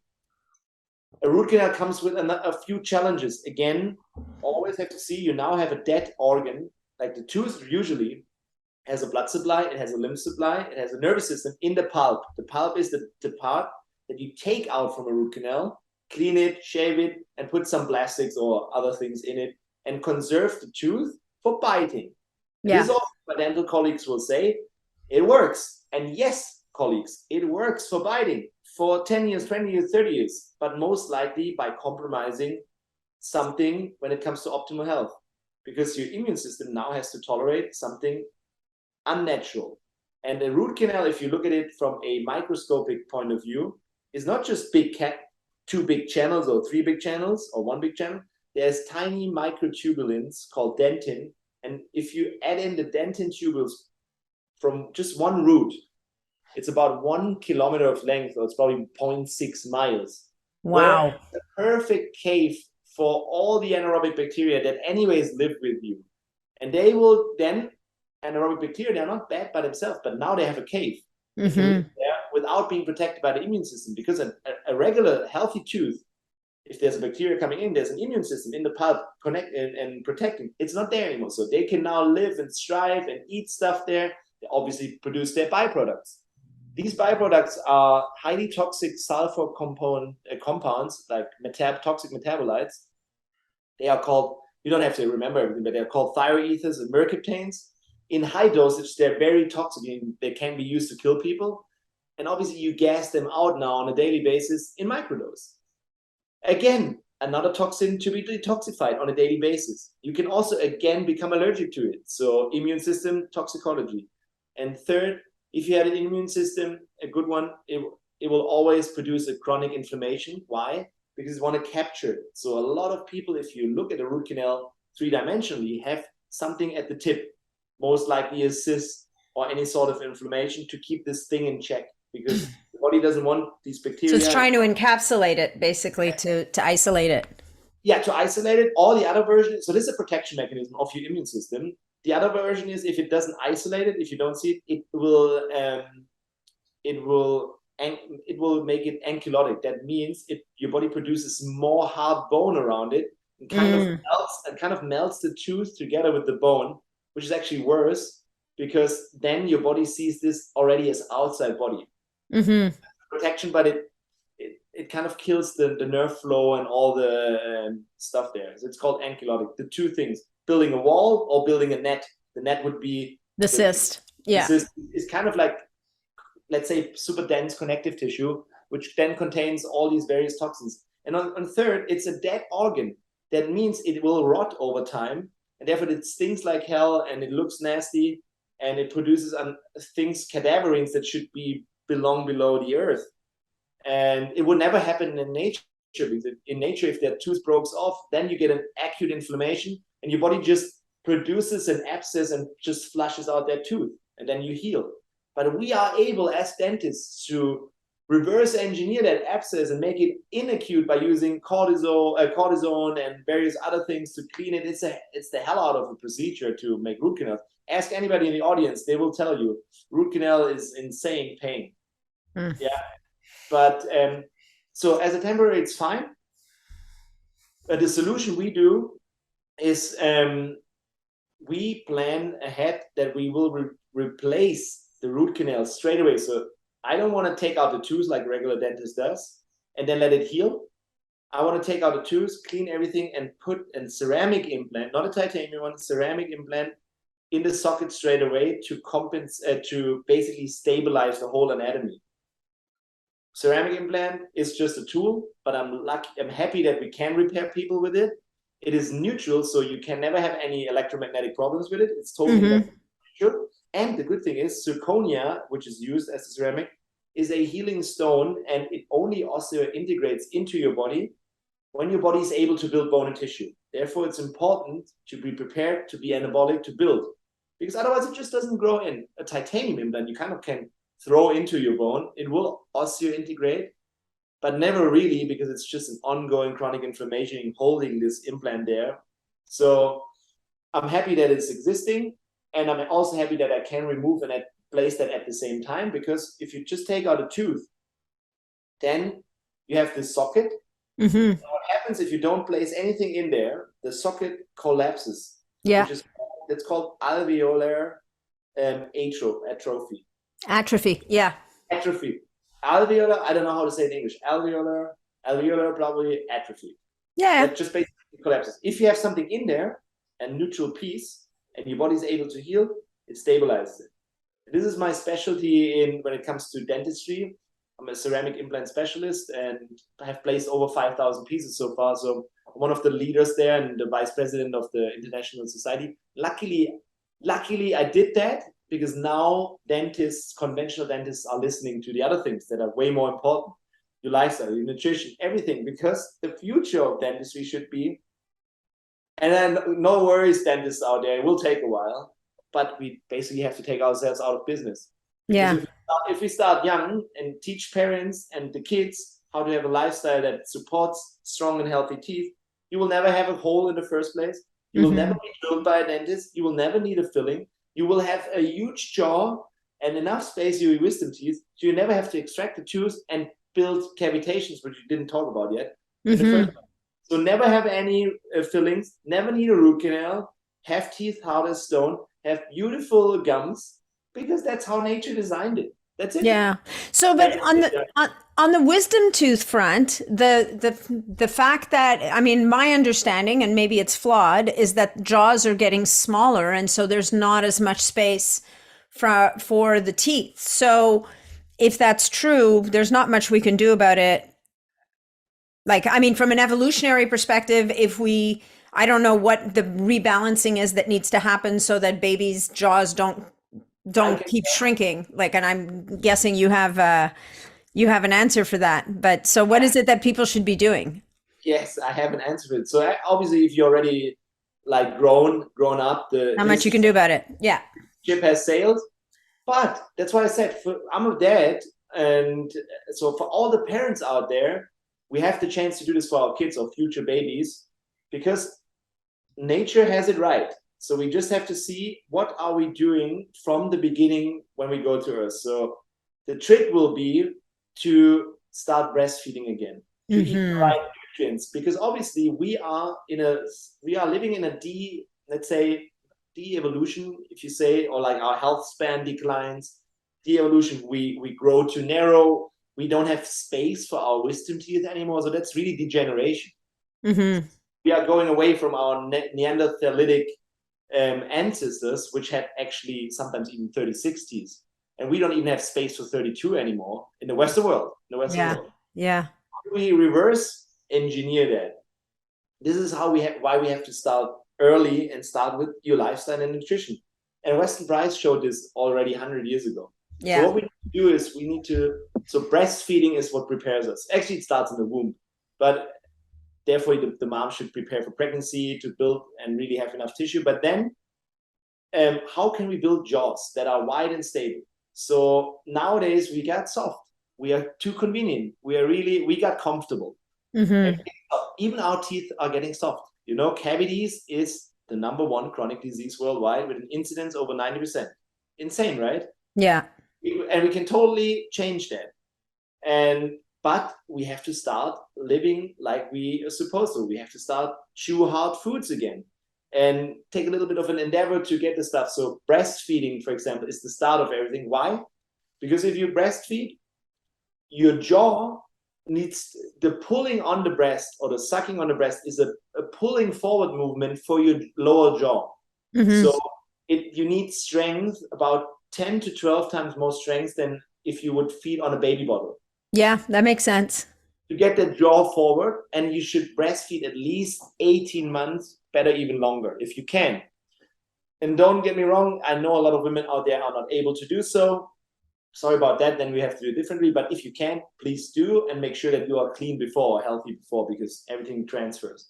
a root canal comes with a few challenges. Again, always have to see you now have a dead organ. Like the tooth usually has a blood supply, it has a lymph supply, it has a nervous system in the pulp. The pulp is the part that you take out from a root canal, clean it, shave it, and put some plastics or other things in it, and conserve the tooth for biting. Yeah. This is also what dental colleagues will say. It works. And yes, colleagues, it works for biting for 10 years, 20 years, 30 years, but most likely by compromising something when it comes to optimal health, because your immune system now has to tolerate something unnatural. And a root canal, if you look at it from a microscopic point of view, is not just two big channels or three big channels or one big channel. There's tiny microtubulins called dentin. And if you add in the dentin tubules from just one root, it's about 1 kilometer of length, or it's probably 0.6 miles. Wow. It's a perfect cave for all the anaerobic bacteria that anyways live with you. And they will then, anaerobic bacteria, they're not bad by themselves, but now they have a cave. Mm-hmm. Without being protected by the immune system, because a regular healthy tooth, if there's a bacteria coming in, there's an immune system in the pulp and protecting. It's not there anymore. So they can now live and strive and eat stuff there. They obviously produce their byproducts. These byproducts are highly toxic sulfur compounds, like toxic metabolites. They are called, you don't have to remember everything, but they're called thyroethers and mercaptanes. In high dosage, they're very toxic and they can be used to kill people. And obviously you gas them out now on a daily basis in microdose. Again, another toxin to be detoxified on a daily basis. You can also, again, become allergic to it. So immune system toxicology. And third, if you had an immune system, a good one, it will always produce a chronic inflammation. Why? Because you want to capture it. So a lot of people, if you look at a root canal three-dimensionally, have something at the tip, most likely a cyst or any sort of inflammation to keep this thing in check, because the body doesn't want these bacteria. So it's trying to encapsulate it, basically, to isolate it. Yeah, to isolate it. All the other versions. So this is a protection mechanism of your immune system. the other version is if it doesn't isolate it, if you don't see it, it will make it ankylotic. That means your body produces more hard bone around it and kind of melts the tooth together with the bone, which is actually worse because then your body sees this already as outside body protection, but it kind of kills the nerve flow and all the stuff there. So it's called ankylotic. The two things: building a wall or building a net. The net would be the cyst. Yeah, the cyst is kind of like, let's say, super dense connective tissue, which then contains all these various toxins. And on third, it's a dead organ. That means it will rot over time, and therefore it stings like hell, and it looks nasty, and it produces things, cadaverines that should belong below the earth. And it would never happen in nature, because in nature, if that tooth breaks off, then you get an acute inflammation, and your body just produces an abscess and just flushes out that tooth, and then you heal. But we are able as dentists to reverse engineer that abscess and make it inacute by using cortisone and various other things to clean it. It's the hell out of a procedure to make root canals. Ask anybody in the audience, they will tell you root canal is insane pain. Yeah. But so as a temporary, it's fine. But the solution we do is we plan ahead that we will replace the root canal straight away. So I don't want to take out the tooth like a regular dentist does and then let it heal. I want to take out the tooth, clean everything, and put a ceramic implant, not a titanium one, ceramic implant in the socket straight away to compensate, to basically stabilize the whole anatomy. Ceramic implant is just a tool, but I'm happy that we can repair people with it. It is neutral, so you can never have any electromagnetic problems with it. It's totally neutral. And the good thing is zirconia, which is used as a ceramic, is a healing stone, and it only osseointegrates into your body when your body is able to build bone and tissue. Therefore, it's important to be prepared to be anabolic to build, because otherwise it just doesn't grow in. A titanium implant you kind of can throw into your bone. It will osseointegrate, but never really, because it's just an ongoing chronic inflammation holding this implant there. So I'm happy that it's existing, and I'm also happy that I can remove and place that at the same time, because if you just take out a tooth, then you have this socket. What happens if you don't place anything in there? The socket collapses. Yeah. It's called alveolar atrophy. Atrophy, yeah. Atrophy. Alveolar, I don't know how to say it in English. Alveolar probably atrophy. Yeah. That just basically collapses. If you have something in there, a neutral piece, and your body is able to heal, it stabilizes it. This is my specialty when it comes to dentistry. I'm a ceramic implant specialist, and I have placed over 5,000 pieces so far. So I'm one of the leaders there and the vice president of the International Society. Luckily, I did that, because now conventional dentists are listening to the other things that are way more important. Your lifestyle, your nutrition, everything, because the future of dentistry should be, and then no worries, dentists out there, it will take a while, but we basically have to take ourselves out of business. Because if we start young and teach parents and the kids how to have a lifestyle that supports strong and healthy teeth, you will never have a hole in the first place. You will never be drilled by a dentist. You will never need a filling. You will have a huge jaw and enough space in your wisdom teeth, so you never have to extract the tooth and build cavitations, which you didn't talk about yet. In the first place. So never have any fillings, never need a root canal, have teeth hard as stone, have beautiful gums, because that's how nature designed it. That's it. Yeah. So, but on the wisdom tooth front, the fact that, I mean, my understanding, and maybe it's flawed, is that jaws are getting smaller, and so there's not as much space for the teeth. So, if that's true, there's not much we can do about it. Like, I mean, from an evolutionary perspective, I don't know what the rebalancing is that needs to happen so that babies' jaws don't keep shrinking. Like, and I'm guessing you have an answer for that. But so what is it that people should be doing? Yes, I have an answer for it. So obviously, if you're already like grown up, how much you can do about it? Yeah. Ship has sailed. But that's why I said, I'm a dad, and so for all the parents out there, we have the chance to do this for our kids or future babies, because nature has it right. So we just have to see what are we doing from the beginning when we go to Earth. So the trick will be to start breastfeeding again, to eat the right nutrients, because obviously we are living in a let's say de-evolution, if you say, or like our health span declines. De-evolution, we grow too narrow. We don't have space for our wisdom teeth anymore. So that's really degeneration. We are going away from our Neanderthalitic ancestors, which had actually sometimes even 36 teeth. And we don't even have space for 32 anymore in the Western world. Yeah. How do we reverse engineer that? This is why we have to start early and start with your lifestyle and nutrition. And Weston Price showed this already 100 years ago. Yeah. So what we need to do is so breastfeeding is what prepares us. Actually, it starts in the womb, but therefore the mom should prepare for pregnancy to build and really have enough tissue. But then how can we build jaws that are wide and stable? So nowadays we got soft. We are too convenient. We got comfortable. And even our teeth are getting soft. You know, cavities is the #1 chronic disease worldwide with an incidence over 90%. Insane, right? Yeah. And we can totally change that. But we have to start living like we are supposed to. We have to start chew hard foods again and take a little bit of an endeavor to get the stuff. So breastfeeding, for example, is the start of everything. Why? Because if you breastfeed, your jaw needs the pulling on the breast, or the sucking on the breast is a pulling forward movement for your lower jaw. So you need strength, about 10 to 12 times more strength than if you would feed on a baby bottle. Yeah, that makes sense. To get the jaw forward, and you should breastfeed at least 18 months, better even longer if you can. And don't get me wrong, I know a lot of women out there are not able to do so. Sorry about that, then we have to do it differently. But if you can, please do, and make sure that you are clean before, or healthy before, because everything transfers.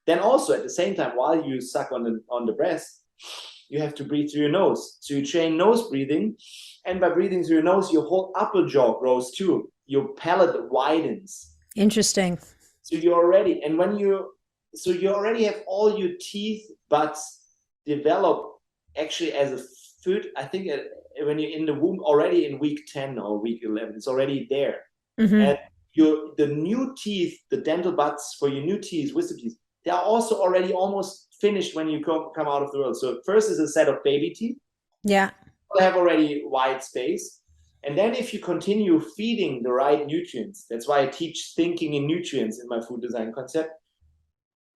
Then also at the same time, while you suck on the breast, you have to breathe through your nose. So you train nose breathing, and by breathing through your nose, your whole upper jaw grows too. Your palate widens. Interesting. So you already have all your teeth buds develop actually as a food. I think when you're in the womb already in week 10 or week 11, it's already there. And the new teeth, the dental buds for your new teeth, wisdom teeth, they are also already almost finished when you come out of the world. So first is a set of baby teeth. Yeah. They have already wide space. And then if you continue feeding the right nutrients, that's why I teach thinking in nutrients in my food design concept,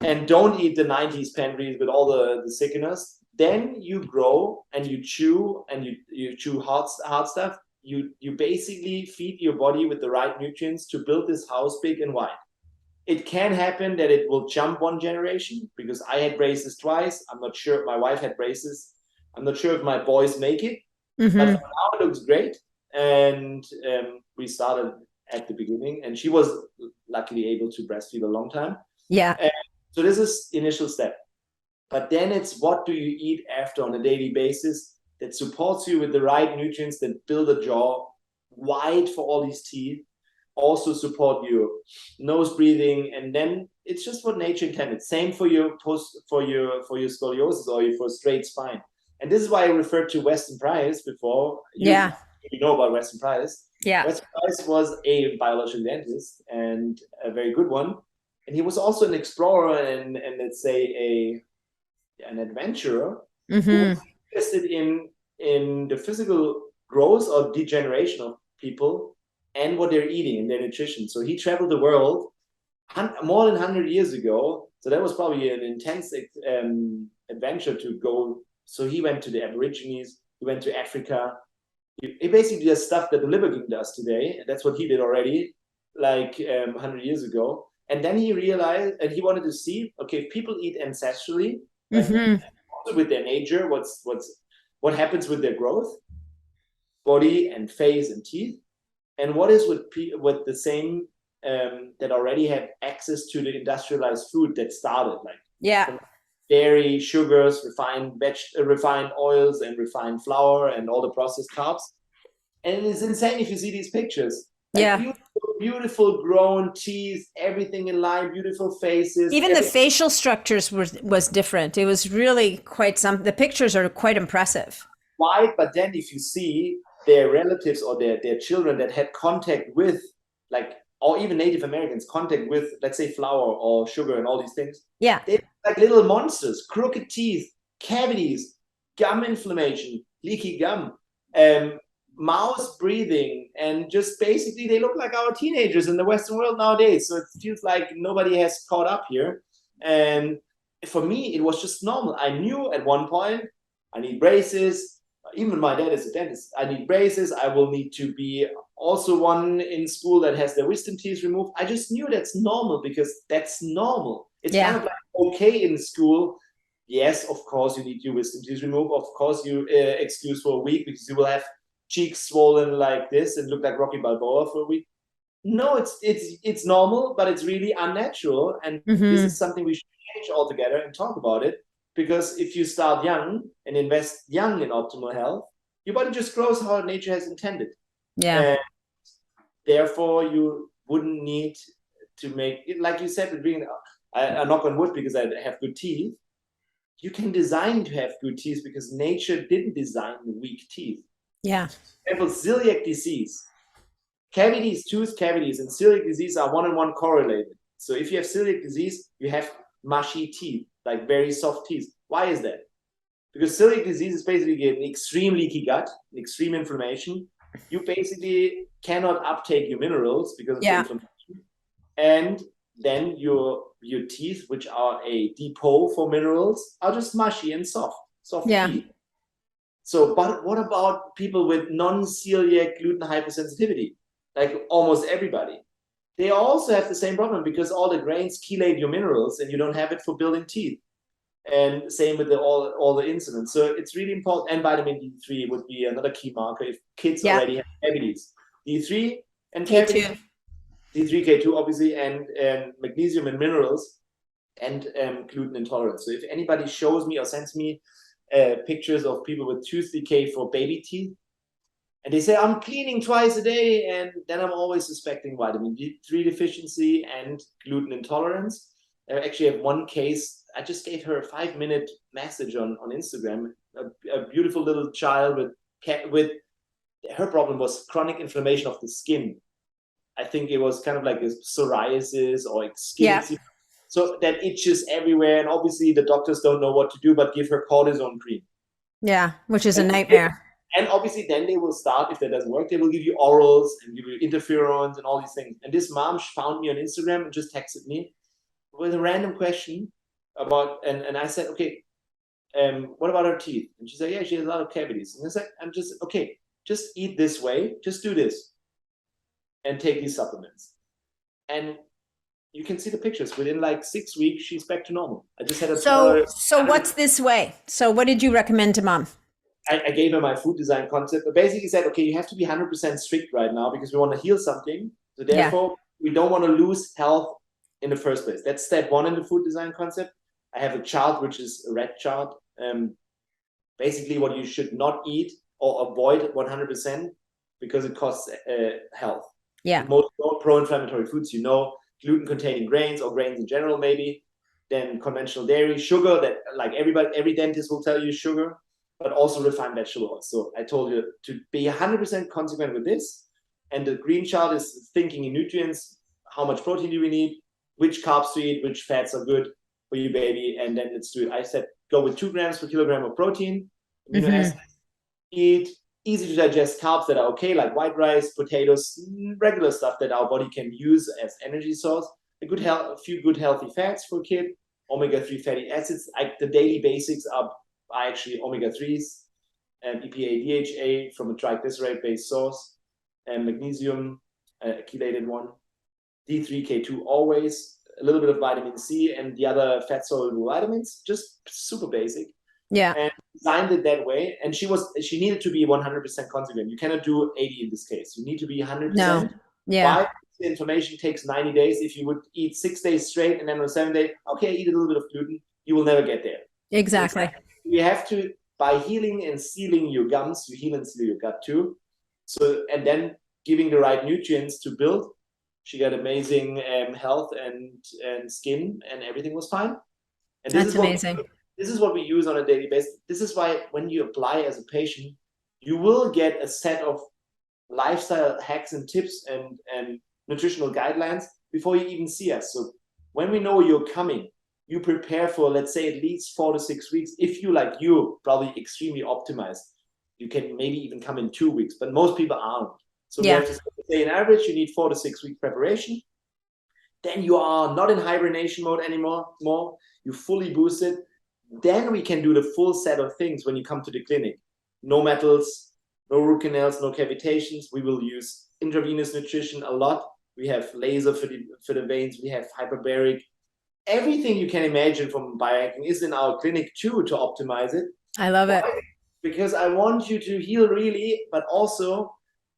and don't eat the 90s pantries with all the sickeners, then you grow and you chew, and you chew hard stuff. You basically feed your body with the right nutrients to build this house big and wide. It can happen that it will jump one generation, because I had braces twice. I'm not sure if my wife had braces. I'm not sure if my boys make it, but for now it looks great. And we started at the beginning, and she was luckily able to breastfeed a long time. Yeah. And so this is initial step. But then it's what do you eat after on a daily basis that supports you with the right nutrients that build a jaw wide for all these teeth, also support your nose breathing, and then it's just what nature intended. Same for your scoliosis or for straight spine. And this is why I referred to Weston Price before. You know about Weston Price. Yeah. Weston Price was a biological dentist, and a very good one. And he was also an explorer and let's say an adventurer who was interested in the physical growth or degeneration of people and what they're eating and their nutrition. So he traveled the world more than 100 years ago. So that was probably an intense adventure to go. So he went to the Aborigines, he went to Africa. He basically does stuff that the Liver King does today. And that's what he did already, like 100 years ago. And then he realized, and he wanted to see, okay, if people eat ancestrally, also with their nature, what happens with their growth, body and face and teeth, and what is with the same that already have access to the industrialized food that started, like dairy, sugars, refined oils, and refined flour, and all the processed carbs. And it's insane if you see these pictures. Like, beautiful grown teeth, everything in line, beautiful faces. Even the facial structures was different. It was really quite the pictures are quite impressive. Wide, but then if you see their relatives or their children that had contact with, like, or even Native Americans, contact with, let's say, flour or sugar and all these things. Yeah. They're like little monsters, crooked teeth, cavities, gum inflammation, leaky gum, mouth breathing, and just basically they look like our teenagers in the Western world nowadays. So it feels like nobody has caught up here. And for me, it was just normal. I knew at one point I need braces. Even my dad is a dentist. I need braces. I will need to be also one in school that has their wisdom teeth removed. I just knew that's normal because that's normal. It's kind of like okay in school. Yes, of course, you need your wisdom teeth removed. Of course, you excuse for a week because you will have cheeks swollen like this and look like Rocky Balboa for a week. No, it's normal, but it's really unnatural. And this is something we should change altogether and talk about it. Because if you start young and invest young in optimal health, your body just grows how nature has intended. Yeah. And therefore, you wouldn't need to make it, like you said, I knock on wood because I have good teeth. You can design to have good teeth because nature didn't design weak teeth. Yeah. For example, celiac disease. Cavities, tooth cavities, and celiac disease are one-on-one correlated. So if you have celiac disease, you have mushy teeth, like very soft teeth. Why is that? Because celiac disease is basically an extreme leaky gut, an extreme inflammation. You basically cannot uptake your minerals because of the inflammation. And then your teeth, which are a depot for minerals, are just mushy and soft teeth. So, but what about people with non-celiac gluten hypersensitivity? Like almost everybody. They also have the same problem because all the grains chelate your minerals and you don't have it for building teeth. And same with all the insulin. So it's really important. And vitamin D3 would be another key marker if kids already have cavities. D3 and cavities. D3, K2, obviously, and magnesium and minerals, and gluten intolerance. So if anybody shows me or sends me pictures of people with tooth decay for baby teeth, and they say, I'm cleaning twice a day, and then I'm always suspecting vitamin D3 deficiency and gluten intolerance. I actually have one case. I just gave her a 5-minute message on Instagram. A beautiful little child with her problem was chronic inflammation of the skin. I think it was kind of like a psoriasis or skin. So that itches everywhere. And obviously the doctors don't know what to do, but give her cortisone cream. Yeah, which is a nightmare. And obviously then they will start, if that doesn't work, they will give you orals and give you interferons and all these things. And this mom found me on Instagram and just texted me with a random question about, and I said, okay, what about her teeth? And she said, yeah, she has a lot of cavities. And I said, okay, just eat this way, just do this and take these supplements. And you can see the pictures. Within like 6 weeks, she's back to normal. I just had a So what's this way? So what did you recommend to mom? I gave her my food design concept, but basically said, okay, you have to be 100% strict right now because we want to heal something. So therefore, we don't want to lose health in the first place. That's step one in the food design concept. I have a chart, which is a red chart. Basically what you should not eat or avoid 100% because it costs health. Yeah. Most pro-inflammatory foods, gluten-containing grains or grains in general, maybe. Then conventional dairy, sugar, that like every dentist will tell you sugar, but also refined vegetable oils. So I told you to be 100% consequent with this. And the green chart is thinking in nutrients, how much protein do we need, which carbs to eat, which fats are good for your baby. And then let's do it. I said, go with 2 grams per kilogram of protein, amino acids, eat easy to digest carbs that are okay, like white rice, potatoes, regular stuff that our body can use as energy source. A few good healthy fats for a kid, omega-3 fatty acids. The daily basics are actually omega-3s, and EPA, DHA from a triglyceride-based source, and magnesium, a chelated one, D3, K2 always, a little bit of vitamin C, and the other fat-soluble vitamins, just super basic. Yeah. And designed it that way. And she needed to be 100% consequent. You cannot do 80 in this case. You need to be 100%. No. Yeah. Why? The inflammation takes 90 days. If you would eat 6 days straight and then on 7 day, okay, eat a little bit of gluten, you will never get there. Exactly. You have to, by healing and sealing your gums, you heal and seal your gut too. So, and then giving the right nutrients to build, She got amazing health and skin, and everything was fine. And That's amazing. This is what we use on a daily basis. This is why when you apply as a patient, you will get a set of lifestyle hacks and tips and nutritional guidelines before you even see us. So when we know you're coming, you prepare for, let's say, at least 4 to 6 weeks. If you, like you, probably extremely optimized, you can maybe even come in 2 weeks, but most people aren't. So we have to say, in average, you need 4 to 6 week preparation. Then you are not in hibernation mode anymore. You fully boosted. Then we can do the full set of things when you come to the clinic. No metals, no root canals, no cavitations. We will use intravenous nutrition a lot. We have laser for the veins. We have hyperbaric. Everything you can imagine from biohacking is in our clinic too, to optimize it. I love it. Because I want you to heal really, but also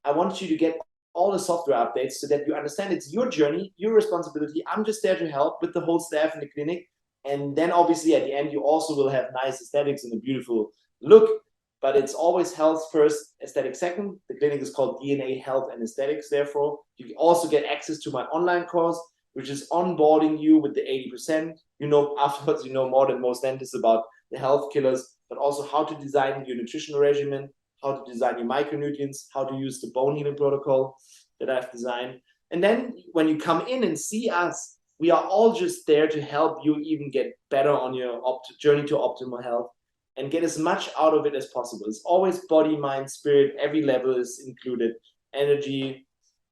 I want you to get all the software updates so that you understand it's your journey, your responsibility. I'm just there to help with the whole staff in the clinic. And then obviously at the end, you also will have nice aesthetics and a beautiful look, but it's always health first, aesthetics second. The clinic is called DNA Health and Aesthetics. Therefore, you also get access to my online course, which is onboarding you with the 80%. Afterwards, more than most dentists about the health killers, but also how to design your nutritional regimen, how to design your micronutrients, how to use the bone healing protocol that I've designed. And then when you come in and see us, we are all just there to help you even get better on your journey to optimal health and get as much out of it as possible. It's always body, mind, spirit. Every level is included. Energy,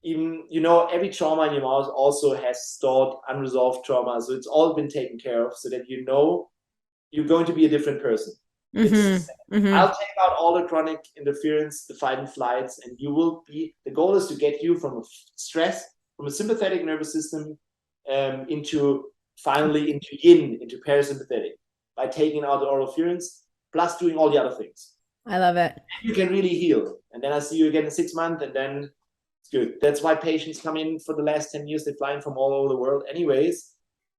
even, every trauma in your mouth also has stored unresolved trauma. So it's all been taken care of so that you're going to be a different person. I'll take out all the chronic interference, the fight and flights, and the goal is to get you from stress, from a sympathetic nervous system into yin, into parasympathetic, by taking out the oropharynx, plus doing all the other things. I love it. You can really heal. And then I see you again in 6 months, and then it's good. That's why patients come in for the last 10 years. They fly in from all over the world anyways.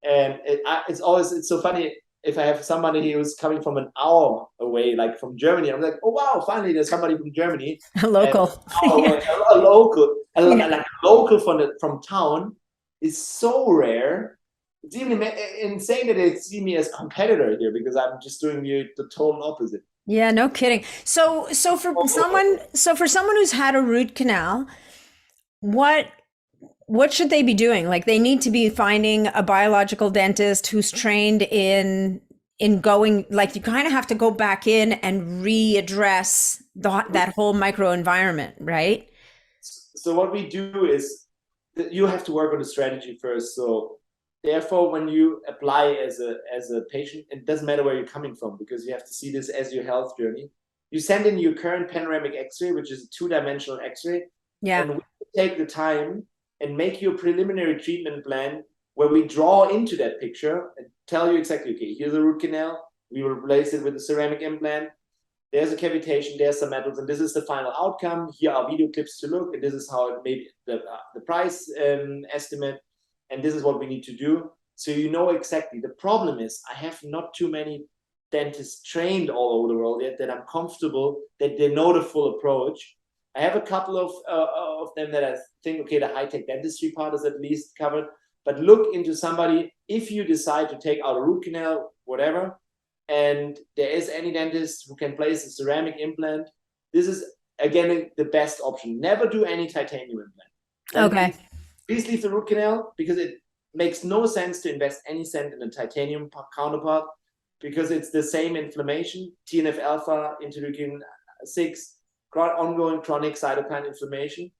And it's so funny. If I have somebody who's coming from an hour away, like from Germany, I'm like, oh wow, finally there's somebody from Germany. A local. A local from town is so rare. It's even insane that they see me as competitor here, because I'm just doing the total opposite. Yeah, no kidding. So for someone who's had a root canal, what should they be doing? Like, they need to be finding a biological dentist who's trained in going, like, you kind of have to go back in and readdress that whole microenvironment, right? So what we do is you have to work on the strategy first. So therefore, when you apply as a patient, it doesn't matter where you're coming from, because you have to see this as your health journey. You send in your current panoramic X-ray, which is a 2-dimensional X-ray. Yeah. And we take the time and make you a preliminary treatment plan where we draw into that picture and tell you exactly, okay, here's a root canal. We will replace it with a ceramic implant. There's a cavitation, there's some metals, and this is the final outcome. Here are video clips to look, and this is how it made the price estimate, and this is what we need to do. So exactly. The problem is I have not too many dentists trained all over the world yet that I'm comfortable that they know the full approach. I have a couple of them that I think, okay, the high-tech dentistry part is at least covered, but look into somebody, if you decide to take out a root canal, whatever, and there is any dentist who can place a ceramic implant, this is, again, the best option. Never do any titanium implant. Okay. Please leave the root canal, because it makes no sense to invest any cent in a titanium counterpart, because it's the same inflammation, TNF-alpha, interleukin-6, ongoing chronic cytokine inflammation,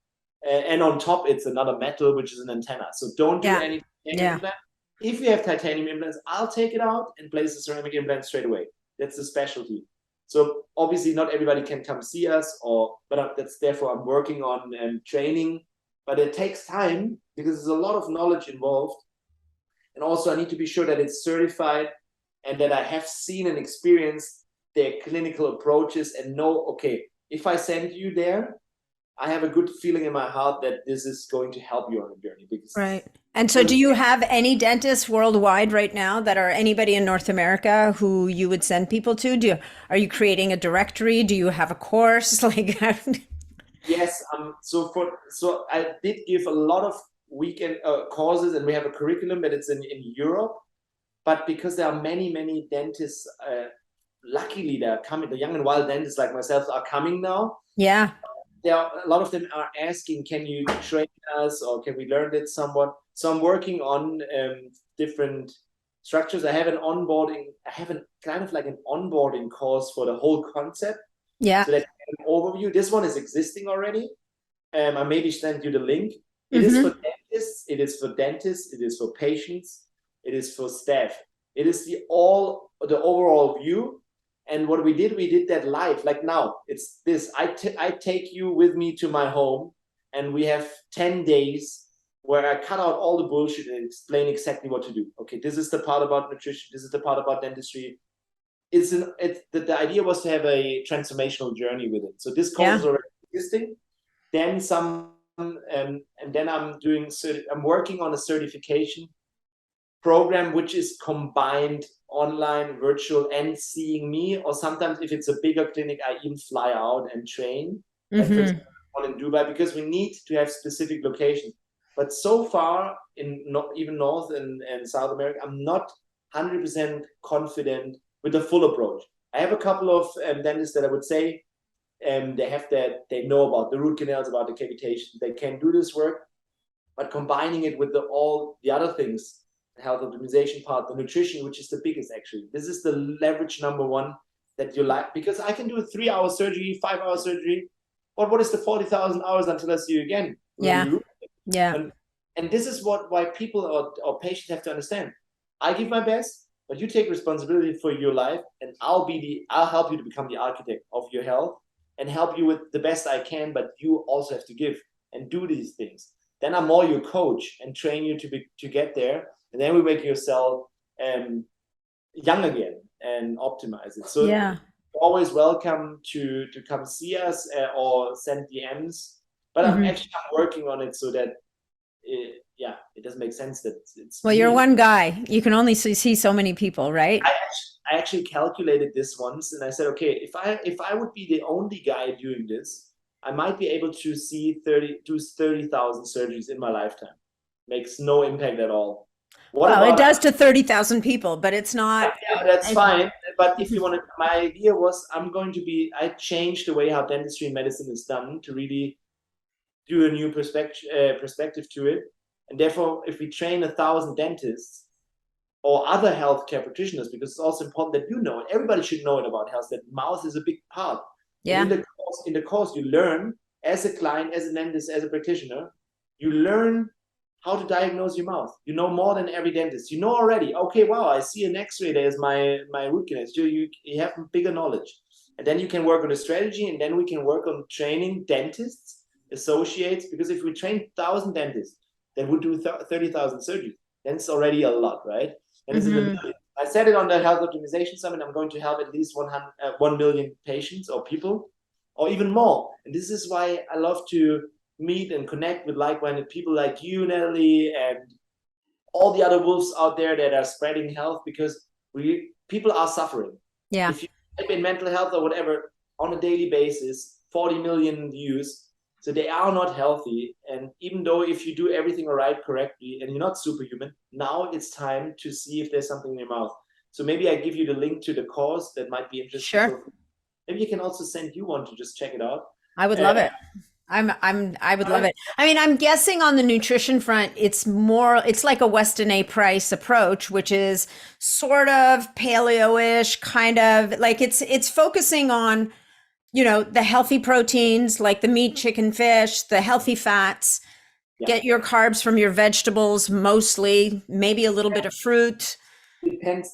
and on top it's another metal, which is an antenna. So don't do any titanium implant. If you have titanium implants, I'll take it out and place a ceramic implant straight away. That's the specialty. So obviously not everybody can come see us, but that's therefore I'm working on training. But it takes time, because there's a lot of knowledge involved, and also I need to be sure that it's certified and that I have seen and experienced their clinical approaches and know, okay, if I send you there, I have a good feeling in my heart that this is going to help you on the journey. Right. And so do you have any dentists worldwide right now that are anybody in North America who you would send people to? Are you creating a directory? Do you have a course? Yes. So I did give a lot of weekend courses, and we have a curriculum, but it's in Europe. But because there are many dentists, luckily they're coming, the young and wild dentists like myself are coming now. Yeah. There are, a lot of them are asking, can you train us, or can we learn it somewhat? So I'm working on different structures. I have an kind of like an onboarding course for the whole concept. Yeah. So that an overview. This one is existing already. I maybe send you the link. It is for dentists. It is for dentists. It is for patients. It is for staff. It is the overall view. And what we did that live. Like now, it's this. I take you with me to my home, and we have 10 days where I cut out all the bullshit and explain exactly what to do. Okay, this is the part about nutrition. This is the part about dentistry. The idea was to have a transformational journey with it. So this course is already existing. Then and then I'm working on a certification program, which is combined online, virtual, and seeing me. Or sometimes if it's a bigger clinic, I even fly out and train. Like for example, in Dubai, because we need to have specific locations. But so far, even North and South America, I'm not 100% confident with the full approach. I have a couple of dentists that I would say they know about the root canals, about the cavitation. They can do this work, but combining it with all the other things, the health optimization part, the nutrition, which is the biggest actually. This is the leverage number one that you like, because I can do a 3-hour surgery, 5-hour surgery, but what is the 40,000 hours until I see you again? And this is why people or patients have to understand. I give my best, but you take responsibility for your life, and I'll help you to become the architect of your health and help you with the best I can, but you also have to give and do these things. Then I'm more your coach and train you to get there, and then we make yourself young again and optimize it. So you're always welcome to come see us or send DMs. But I'm actually working on it so that it doesn't make sense that it's well, you're one guy. You can only see so many people, right? I actually calculated this once, and I said, okay, if I would be the only guy doing this, I might be able to do 30,000 surgeries in my lifetime. Makes no impact at all. Well, it does to 30,000 people, but it's not. Yeah, that's fine. But if you want to, my idea was I changed the way how dentistry and medicine is done to really do a new perspective to it. And therefore, if we train 1,000 dentists or other healthcare practitioners, because it's also important that you know it, everybody should know it about health, that mouth is a big part. Yeah. In the course, you learn as a client, as a dentist, as a practitioner, you learn how to diagnose your mouth. You know more than every dentist. You know already, okay, wow, I see an x-ray, there's my root canals. You have bigger knowledge. And then you can work on a strategy, and then we can work on training dentists, associates, because if we train 1,000 dentists that would do 30,000 surgeries, then it's already a lot, right? And I said it on the Health Optimization Summit, I'm going to help at least 1 million patients or people, or even more. And this is why I love to meet and connect with like-minded people like you, Natalie, and all the other wolves out there that are spreading health, because people are suffering. Yeah. If you type in mental health or whatever on a daily basis, 40 million views. So they are not healthy. And even though if you do everything right correctly and you're not superhuman, now it's time to see if there's something in your mouth. So maybe I give you the link to the course that might be interesting. Sure. Maybe you can also send you one to just check it out. I would love it. I would love it. I mean, I'm guessing on the nutrition front, it's like a Weston A. Price approach, which is sort of paleo-ish, kind of like it's focusing on, the healthy proteins like the meat, chicken, fish, the healthy fats, get your carbs from your vegetables, mostly, maybe a little bit of fruit. Depends.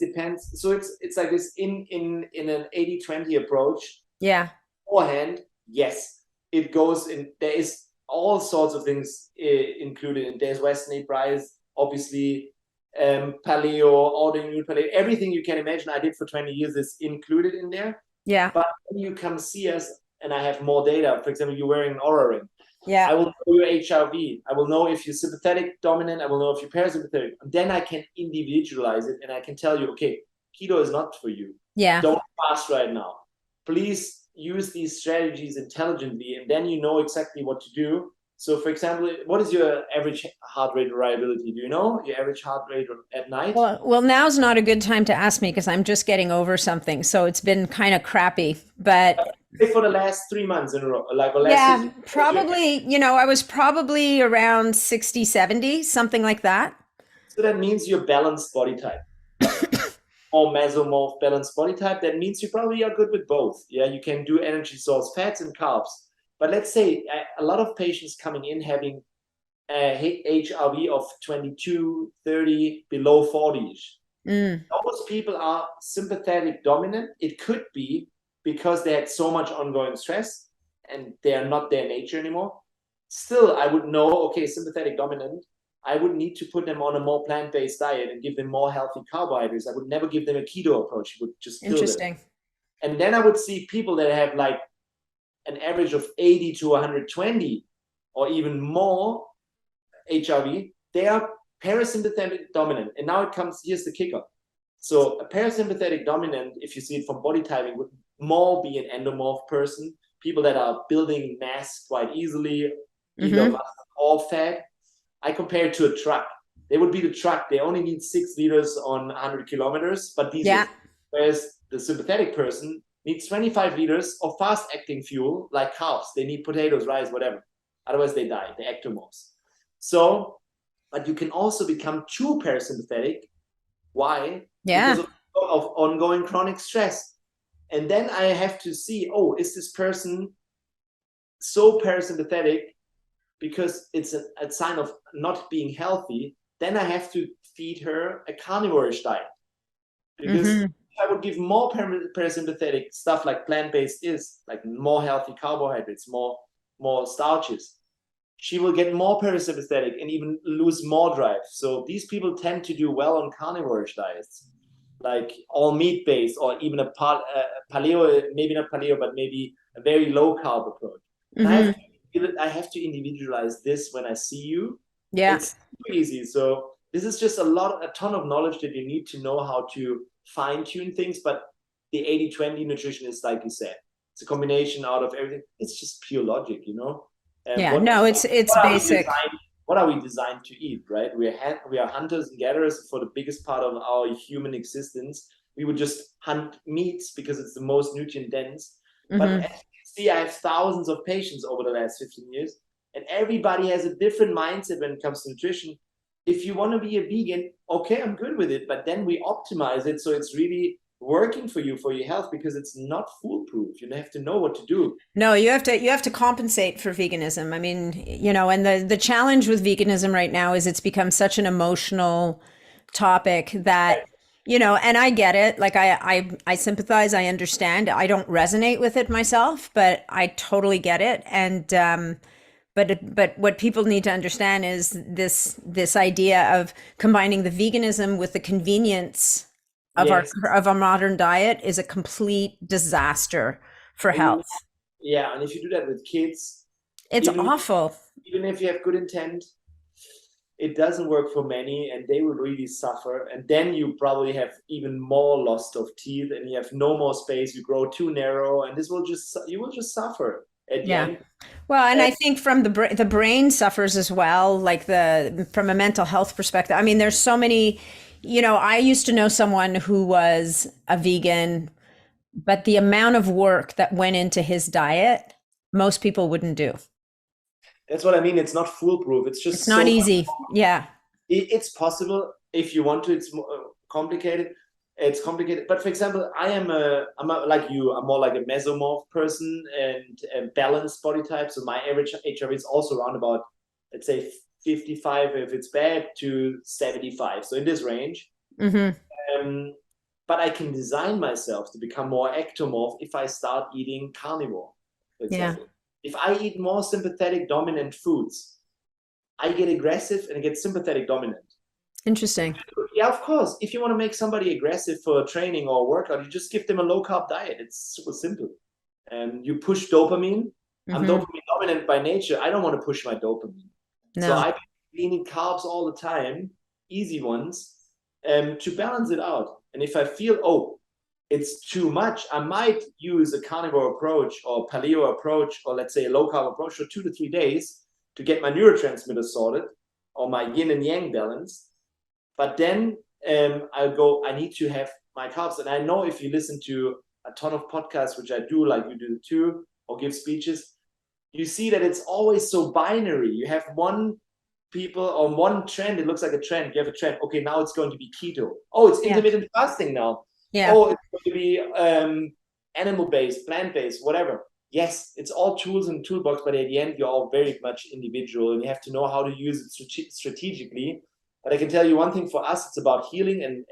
So it's like this in an 80-20 approach. Yeah. Beforehand, yes. It goes in, there is all sorts of things included. And there's Weston A. Price, obviously, paleo, autoimmune paleo, everything you can imagine I did for 20 years is included in there. Yeah. But when you come see us and I have more data, for example, you're wearing an Oura ring. Yeah. I will know your HRV. I will know if you're sympathetic dominant. I will know if you're parasympathetic. And then I can individualize it and I can tell you, okay, keto is not for you. Yeah. Don't fast right now. Please use these strategies intelligently, and then you know exactly what to do. So for example, what is your average heart rate variability? Do you know your average heart rate at night? Well, now's not a good time to ask me because I'm just getting over something. So it's been kind of crappy. But Say for the last 3 months in a row, like the last yeah, 6 months. probably, I was probably around 60, 70, something like that. So that means you're balanced body type. Or mesomorph balanced body type. That means you probably are good with both. Yeah, you can do energy source fats and carbs. But let's say a lot of patients coming in having HRV of 22, 30, below 40-ish. Those people are sympathetic dominant. It could be because they had so much ongoing stress and they are not their nature anymore. Still, I would know, okay, sympathetic dominant, I would need to put them on a more plant-based diet and give them more healthy carbohydrates. I would never give them a keto approach. It would just kill them. Interesting. And then I would see people that have like an average of 80 to 120 or even more HRV. They are parasympathetic dominant. And now here's the kicker. So a parasympathetic dominant, if you see it from body typing, would more be an endomorph person, people that are building mass quite easily, either muscle or fat. I compare it to a truck. They would be the truck. They only need 6 liters on 100 kilometers, but diesel. Yeah. Whereas the sympathetic person needs 25 liters of fast-acting fuel, like carbs. They need potatoes, rice, whatever. Otherwise, they die. They're ectomorphs. So, but you can also become too parasympathetic. Why? Yeah. Because of ongoing chronic stress. And then I have to see, is this person so parasympathetic because it's a sign of not being healthy? Then I have to feed her a carnivore-ish diet. Because if I would give more parasympathetic stuff like plant-based is, like more healthy carbohydrates, more starches, she will get more parasympathetic and even lose more drive. So these people tend to do well on carnivore-ish diets, like all meat-based or even a paleo, maybe not paleo, but maybe a very low-carb approach. I have to individualize this when I see you. Yeah. It's super easy. So this is just a ton of knowledge that you need to know how to fine-tune things. But the 80-20 nutrition is, like you said, it's a combination out of everything. It's just pure logic, It's basic. What are we designed to eat, right? We are hunters and gatherers for the biggest part of our human existence. We would just hunt meats because it's the most nutrient dense. But as you can see, I have thousands of patients over the last 15 years, and everybody has a different mindset when it comes to nutrition. If you want to be a vegan, okay, I'm good with it, but then we optimize it so it's really working for you, for your health, because it's not foolproof. You have to know what to do. No, you have to compensate for veganism. I mean, and the challenge with veganism right now is it's become such an emotional topic that, and I get it. Like I sympathize, I understand. I don't resonate with it myself, but I totally get it. And but what people need to understand is this idea of combining the veganism with the convenience of our modern diet is a complete disaster for health. Yeah, and if you do that with kids, it's awful. Even if you have good intent, it doesn't work for many, and they will really suffer. And then you probably have even more loss of teeth, and you have no more space. You grow too narrow, and you will just suffer at the end. Well, and I think from the brain suffers as well, like from a mental health perspective. I mean, there's so many. I used to know someone who was a vegan, but the amount of work that went into his diet, most people wouldn't do. That's what I mean. It's not foolproof. It's not easy. Yeah. It's possible if you want to. It's complicated. It's complicated. But for example, I'm like you. I'm more like a mesomorph person and a balanced body type. So my average HRV is also around about, let's say, 55 if it's bad to 75. So in this range. But I can design myself to become more ectomorph if I start eating carnivore, for example. If I eat more sympathetic dominant foods, I get aggressive and I get sympathetic dominant. Interesting. Yeah, of course. If you want to make somebody aggressive for training or workout, you just give them a low-carb diet. It's super simple. You push dopamine. I'm dopamine dominant by nature. I don't want to push my dopamine. No. So I've been eating carbs all the time, easy ones, to balance it out. And if I feel, it's too much, I might use a carnivore approach or paleo approach, or let's say a low-carb approach for 2 to 3 days to get my neurotransmitters sorted or my yin and yang balance. But then I need to have my carbs. And I know if you listen to a ton of podcasts, which I do, like you do too, or give speeches, you see that it's always so binary. You have one people on one trend, it looks like a trend. You have a trend. Okay, now it's going to be keto. Oh, it's intermittent fasting now. Yeah. Oh, it's going to be animal-based, plant-based, whatever. Yes, it's all tools in the toolbox, but at the end, you're all very much individual and you have to know how to use it strategically. But I can tell you one thing, for us, it's about healing and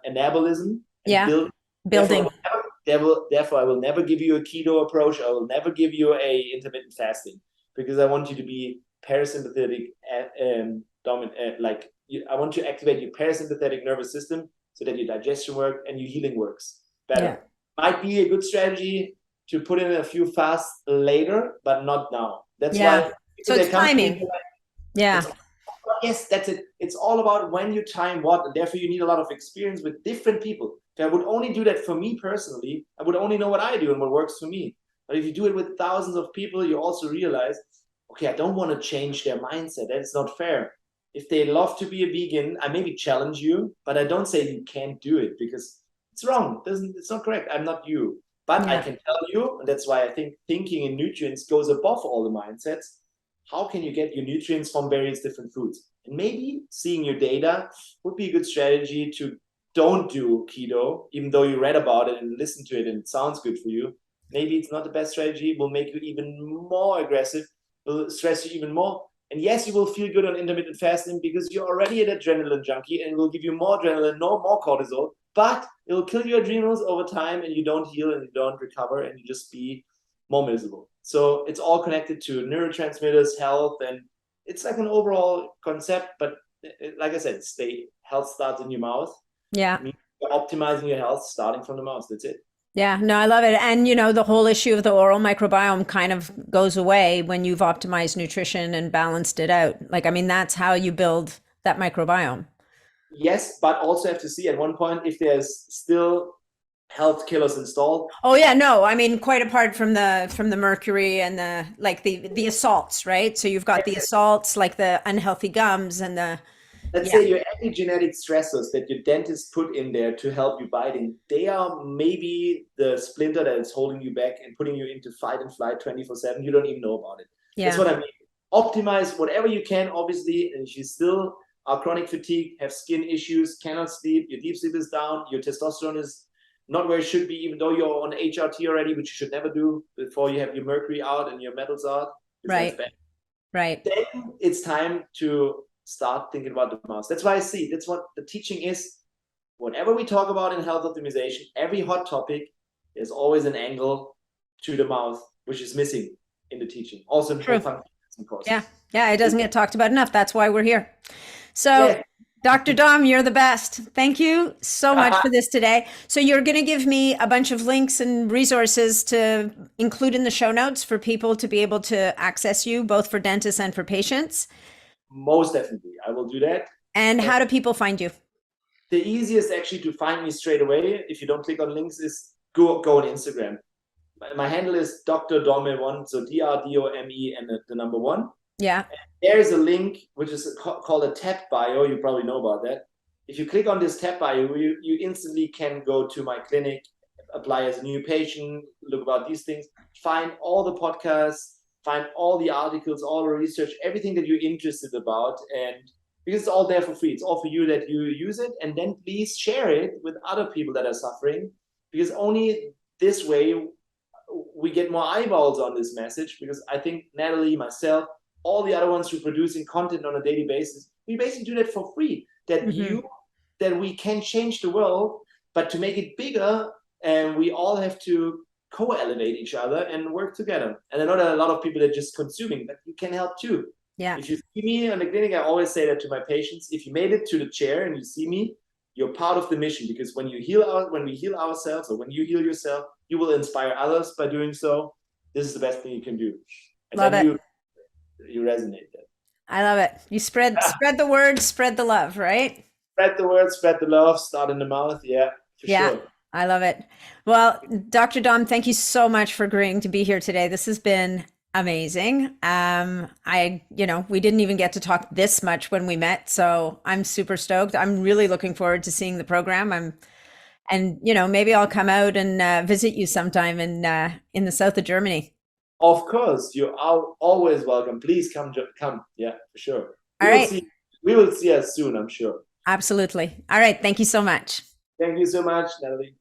anabolism and building. Therefore, I will never give you a keto approach. I will never give you a intermittent fasting, because I want you to be parasympathetic, I want to activate your parasympathetic nervous system so that your digestion works and your healing works better. Yeah. Might be a good strategy to put in a few fasts later, but not now. That's why. So it's timing. Yes, that's it. It's all about when you time what, and therefore you need a lot of experience with different people. If I would only do that for me personally, I would only know what I do and what works for me. But if you do it with thousands of people, you also realize, okay, I don't want to change their mindset. That's not fair. If they love to be a vegan, I maybe challenge you, but I don't say you can't do it, because it's wrong. It's not correct. I'm not you. But I can tell you, and that's why I think thinking in nutrients goes above all the mindsets. How can you get your nutrients from various different foods? And maybe seeing your data would be a good strategy to don't do keto, even though you read about it and listen to it and it sounds good for you. Maybe it's not the best strategy. It will make you even more aggressive, will stress you even more. And yes, you will feel good on intermittent fasting because you're already an adrenaline junkie, and it will give you more adrenaline, no more cortisol, but it will kill your adrenals over time, and you don't heal and you don't recover, and you just be more miserable. So it's all connected to neurotransmitters, health, and it's like an overall concept. But like I said, health starts in your mouth. Yeah. You're optimizing your health starting from the mouth. That's it. Yeah, no, I love it. And, the whole issue of the oral microbiome kind of goes away when you've optimized nutrition and balanced it out. That's how you build that microbiome. Yes, but also have to see at one point if there's still health killers installed. Oh yeah, no, quite apart from the mercury and the assaults, right? So you've got the assaults, like the unhealthy gums and the let's say your epigenetic stressors that your dentist put in there to help you biting, they are maybe the splinter that is holding you back and putting you into fight and flight 24/7. You don't even know about it. That's what I mean. Optimize whatever you can, obviously, and if you still are chronic fatigue, have skin issues, cannot sleep, your deep sleep is down, your testosterone is not where it should be, even though you're on HRT already, which you should never do before you have your mercury out and your metals out. Right. Then it's time to start thinking about the mouse. That's why that's what the teaching is. Whenever we talk about in health optimization, every hot topic, there's always an angle to the mouth, which is missing in the teaching. Also in functions, of course. Yeah, it doesn't get talked about enough. That's why we're here. So Dr. Dome, you're the best. Thank you so much for this today. So you're going to give me a bunch of links and resources to include in the show notes for people to be able to access you, both for dentists and for patients? Most definitely. I will do that. And how do people find you? The easiest actually to find me straight away, if you don't click on links, is go on Instagram. My handle is Dr.Dome1, so DRDOME and the number 1. Yeah. And there is a link which is called a tab bio. You probably know about that. If you click on this tab bio, you instantly can go to my clinic, apply as a new patient, look about these things, find all the podcasts, find all the articles, all the research, everything that you're interested about. And because it's all there for free, it's all for you that you use it. And then please share it with other people that are suffering, because only this way we get more eyeballs on this message. Because I think Natalie, myself, all the other ones who are producing content on a daily basis, we basically do that for free. That we can change the world, but to make it bigger, and we all have to co-elevate each other and work together. And I know that a lot of people are just consuming, but you can help too. Yeah. If you see me in the clinic, I always say that to my patients: if you made it to the chair and you see me, you're part of the mission. Because when we heal ourselves, or when you heal yourself, you will inspire others by doing so. This is the best thing you can do. And love then it. You resonate that. I love it. You spread the word, spread the love, right? Spread the word, spread the love, start in the mouth. Yeah, for sure. I love it. Well, Dr. Dom, thank you so much for agreeing to be here today. This has been Amazing. We didn't even get to talk this much when we met, so I'm super stoked. I'm really looking forward to seeing the program. Maybe I'll come out and visit you sometime in the south of Germany. Of course, you are always welcome. Please come, come. Yeah, for sure. All right. We will see us soon, I'm sure. Absolutely. All right. Thank you so much. Thank you so much, Natalie.